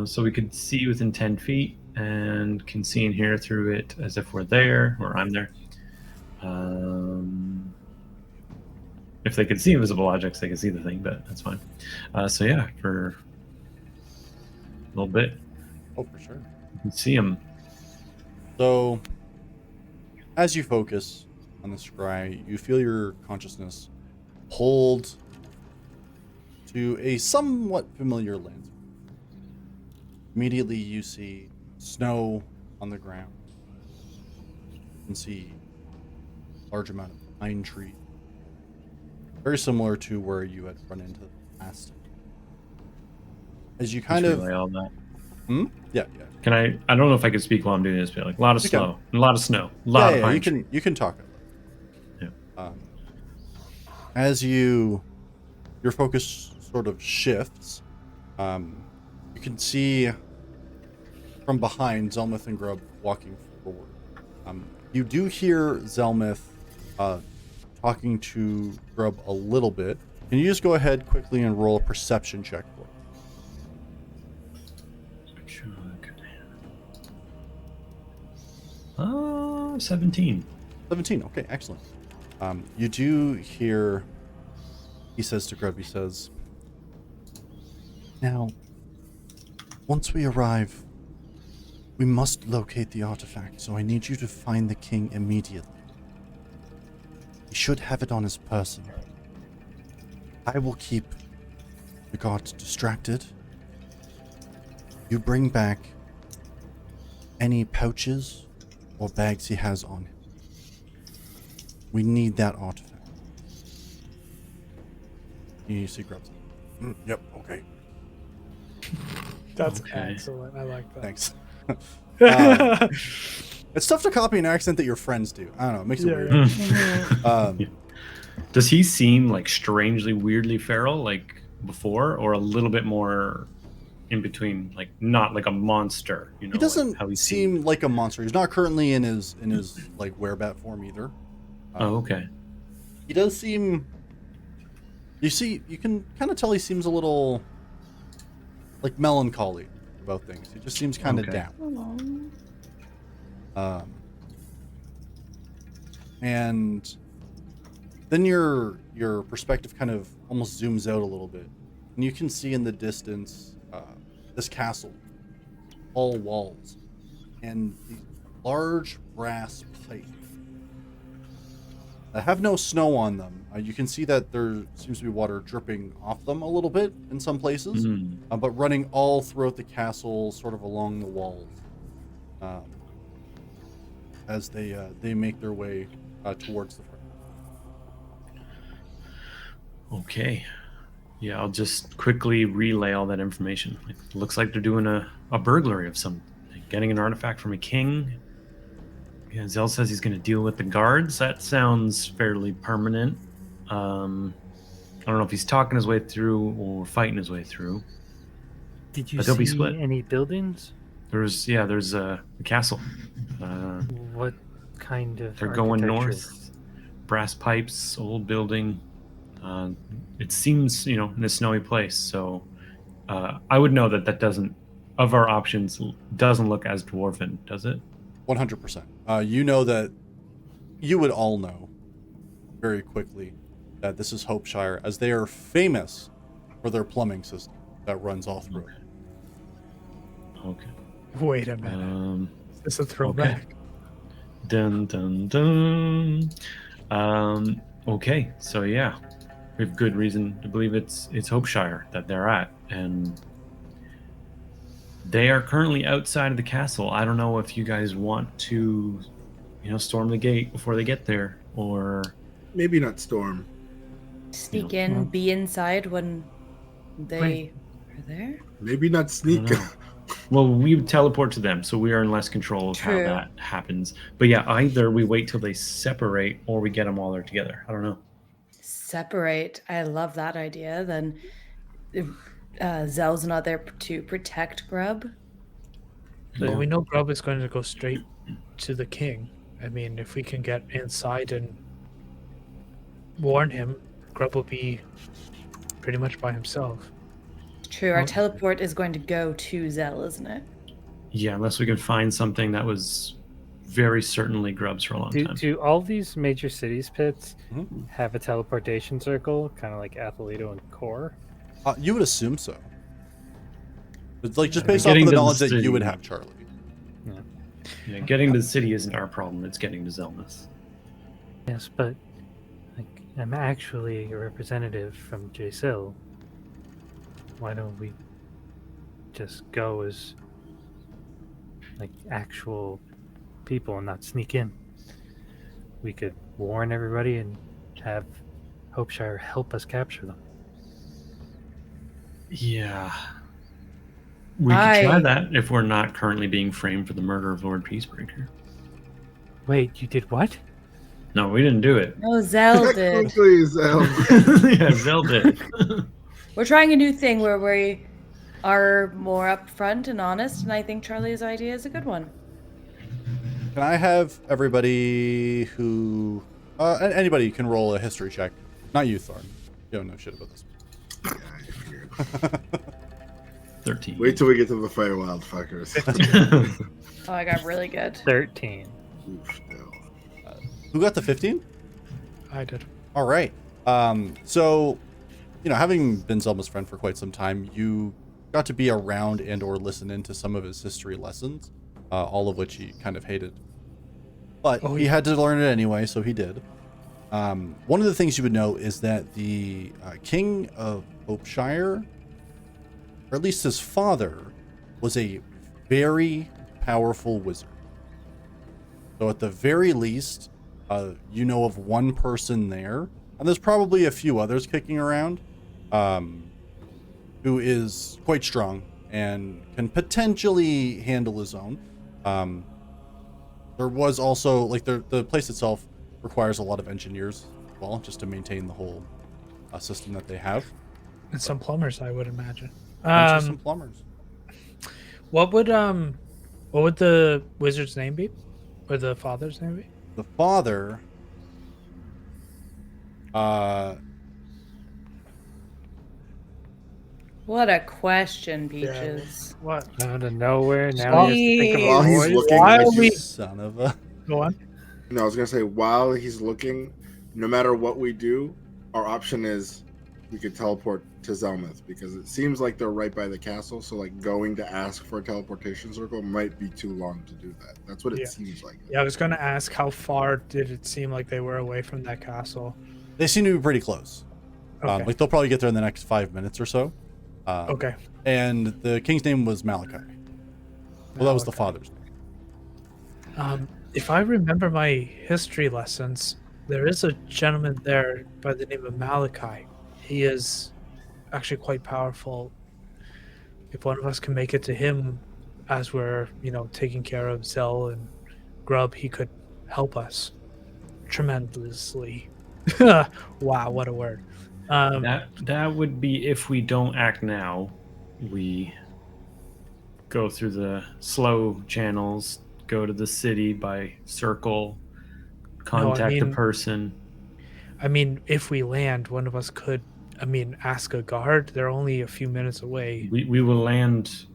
So we could see within 10 feet and can see and hear through it as if we're there or I'm there. If they could see invisible objects, they could see the thing, but that's fine. So yeah, for a little bit, Oh, for sure. you can see them. So, as you focus on the scry, you feel your consciousness pulled to a somewhat familiar landscape. Immediately, you see snow on the ground. You can see a large amount of pine trees. Very similar to where you had run into the past. As you kind of... Relay all that. Yeah. Can I don't know if I could speak while I'm doing this, but like a lot of You can. snow, a lot of snow, a lot of pine trees. You can talk about it. Yeah. As your focus sort of shifts, you can see from behind Zelmith and Grub walking forward. You do hear Zelmith talking to Grub a little bit. Can you just go ahead quickly and roll a perception check for it? 17. 17. Okay, excellent. You do hear, he says to Grub, he says, now, once we arrive, we must locate the artifact, so I need you to find the king immediately. He should have it on his person. I will keep we got distracted. You bring back any pouches or bags he has on him. We need that artifact. You see Grubs. Yep, okay. That's Okay. excellent. I like that. Thanks. It's tough to copy an accent that your friends do. I don't know. It makes it weird. Mhm. Does he seem like strangely, weirdly feral like before, or a little bit more in between, like not like a monster? You know, He doesn't like how he seem like a monster. He's not currently in his like werebat form either. Oh, okay. He does seem. You can kind of tell he seems a little like melancholy about things. He just seems kind of Okay. down. And then your perspective kind of almost zooms out a little bit, and you can see in the distance this castle, all walls, and these large brass pipes that have no snow on them. You can see that there seems to be water dripping off them a little bit in some places, but running all throughout the castle, sort of along the walls, as they make their way towards the front. Okay. Yeah, I'll just quickly relay all that information. Like, looks like they're doing a burglary of some, like getting an artifact from a king. Yeah, Zell says he's going to deal with the guards. That sounds fairly permanent. I don't know if he's talking his way through or fighting his way through. Did you But they'll be see split. any buildings? There's a castle. What kind of They're going architecture? north. Brass pipes, old building. It seems, in a snowy place. So I would know that doesn't, of our options, doesn't look as dwarven, does it? 100%. You know that you would all know very quickly that this is Hopeshire, as they are famous for their plumbing system that runs all through it. Okay. Wait a minute. Is this a throwback? Dun dun dun. Okay, so yeah, we have good reason to believe it's Hopeshire that they're at, and they are currently outside of the castle. I don't know if you guys want to, storm the gate before they get there, or Maybe not storm. Sneak in, be inside when they are there. Maybe not I sneak. don't know. Well, we teleport to them, so we are in less control of how True. that happens. But yeah, either we wait till they separate, or we get them while they're together. I don't know. Separate. I love that idea. Then Zell's not there to protect Grub. Well, Yeah. we know Grub is going to go straight to the king. I mean, if we can get inside and warn him, Grub will be pretty much by himself. True. Our teleport is going to go to Zell, isn't it? Yeah, unless we can find something that was very certainly Grubs for a long time. Do all these major cities pits Mhm. have a teleportation circle, kind of like Athleto and Core? You would assume so. It's like just Yeah, based off getting of the to the knowledge that city. you would have, Charlie. Yeah, getting to the city isn't our problem. It's getting to Zelmus. Yes, but like I'm actually a representative from JSIL. Why don't we just go as like actual people and not sneak in? We could warn everybody and have Hopeshire help us capture them. Yeah. We could try that if we're not currently being framed for the murder of Lord Peacebreaker. Wait, you did what? No, we didn't do it. No, Zell did. Technically, Zell. Yeah, Zell did. We're trying a new thing where we are more upfront and honest, and I think Charlie's idea is a good one. Can I have everybody who... anybody can roll a history check. Not you, Thorn. You don't know shit about this. Yeah, I figured. 13. Wait till we get to the Feywild fuckers. Oh, I got really good. 13. Oof, no. Who got the 15? I did. All right. So, having been Zelma's friend for quite some time, you got to be around and or listen into some of his history lessons, all of which he kind of hated. But he had to learn it anyway, so he did. One of the things you would know is that the King of Hopeshire or at least his father, was a very powerful wizard. So at the very least, you know of one person there, and there's probably a few others kicking around, who is quite strong and can potentially handle his own. There was also, like, the place itself requires a lot of engineers as well, just to maintain the whole system that they have. And some plumbers, I would imagine. And some plumbers. What would the wizard's name be, or the father's name be? The father, What a question, Peaches. What? Out of nowhere. Now you have to think of While a he's voice. looking, Why I are we- just- son of a... Go on. No, I was gonna say, while he's looking, no matter what we do, our option is we could teleport to Zelmuth, because it seems like they're right by the castle. So like going to ask for a teleportation circle might be too long to do that. That's what it Yeah. seems like. Yeah, I was going to ask how far did it seem like they were away from that castle? They seem to be pretty close. Okay. Like, they'll probably get there in the next 5 minutes or so. Okay. And the king's name was Malachi. Well, that was the Malachi. father's name. If I remember my history lessons, there is a gentleman there by the name of Malachi. He is actually quite powerful. If one of us can make it to him as we're, taking care of Zell and Grub, he could help us tremendously. Wow, what a word. That would be if we don't act now. We go through the slow channels, go to the city by circle, contact the person. I mean, if we land, one of us could, ask a guard. They're only a few minutes away. We will land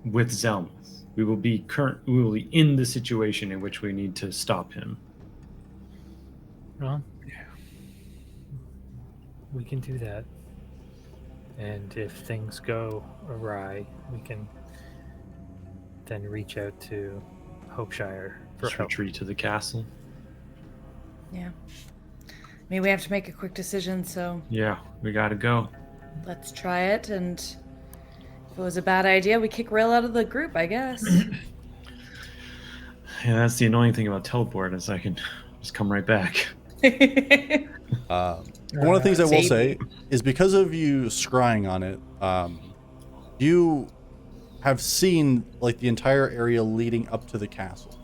with Zelmuth. We will be in the situation in which we need to stop him. Well, we can do that. And if things go awry, we can then reach out to Hopeshire for Just help. retreat to the castle. Yeah. We have to make a quick decision, so Yeah, we gotta go. let's try it. And if it was a bad idea, we kick Rail out of the group, I guess. Yeah, that's the annoying thing about teleport, is I can just come right back. One of the things I will say is, because of you scrying on it, you have seen like the entire area leading up to the castle.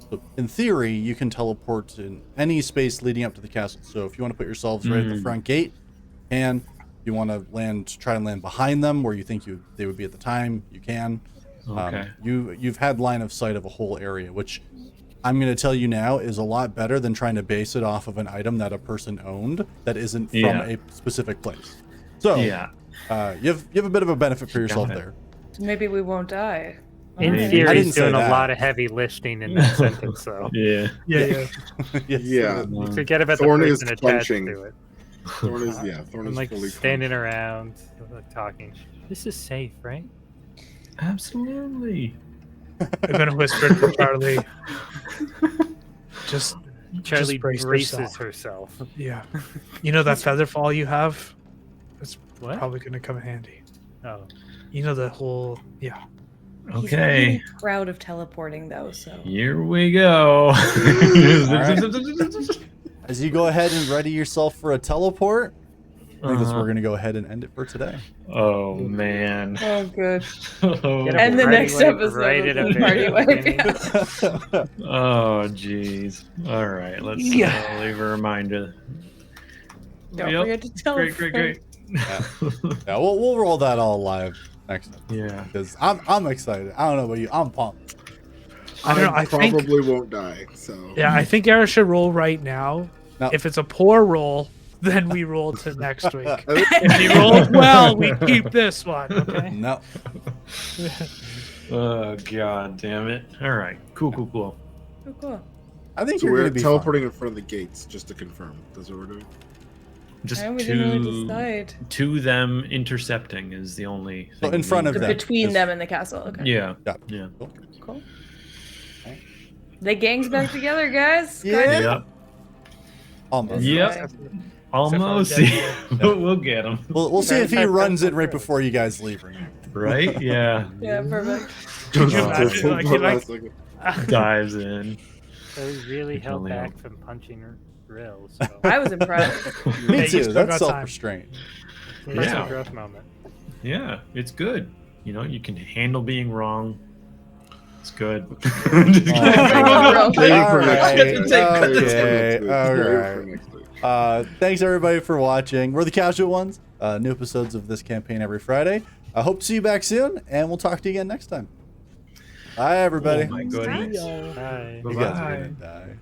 So in theory, you can teleport in any space leading up to the castle. So if you want to put yourselves right at the front gate, and you want to try and land behind them where you think they would be at the time, you can. Okay. You've had line of sight of a whole area, which I'm going to tell you now is a lot better than trying to base it off of an item that a person owned that isn't from a specific place. So Yeah. you have a bit of a benefit for yourself Got it. there. Maybe we won't die. In Alright. I theory, didn't he's say doing that. a lot of heavy lifting in that sentence, so Yeah. Yeah. Yes. Yeah. forget about Thorn the is person attached clenching. to it. Thorn is Thorn I'm is like fully standing around, like, talking. This is safe, right? Absolutely. I'm going to whisper to Charlie. Just Charlie brace braces yourself. herself. Yeah. You know that feather fall you have? It's What? probably going to come in handy. Oh, You know the whole, yeah. He's Okay. really proud of teleporting, though, so. Here we go. As you go ahead and ready yourself for a teleport, I think Uh-huh. we're going to go ahead and end it for today. Oh man. Oh, good. Oh, Get a And the party next wipe episode right of at the the party very wipe, beginning. yeah. jeez. All right. Let's Yeah. leave a reminder. Don't Yep. forget to teleport. Great. Yeah, we'll roll that all live next time. Yeah. Because I'm excited. I don't know about you. I'm pumped. I don't know. I think, probably won't die. So yeah, I think Eric should roll right now. No. If it's a poor roll, then we roll to next week. If he rolls well, we keep this one. Okay. No. Oh god damn it. All right. Cool. Oh, cool. I think So you're we're going to be teleporting in front of the gates, just to confirm. That's what we're doing. Just And we didn't really decide. to them intercepting is the only So thing in front we- of So them. between Is- them and the castle. Okay. Yeah. Yeah. Yeah. Cool. Cool. The gang's back together, guys. Yeah. Yep. Almost. Yep. Almost. Except for But we'll get them. We'll see if he Right. runs it right before you guys leave or not. Right? Yeah. Yeah, perfect. Could you Oh. imagine? Like, you like, Dives in. So we really We can held only back hope. from punching Rill. So I was impressed. Me Hey, you too. still That's got time. self-restraint. personal Yeah. growth moment. Yeah, it's good. You know, you can handle being wrong. It's good. All Save it for next right. week. Save it for Okay. next week. All Save it for right. next week. Thanks everybody for watching. We're the Casual Ones. New episodes of this campaign every Friday. I hope to see you back soon, and we'll talk to you again next time. Bye, everybody. Oh my goodness. Bye. You guys are gonna die.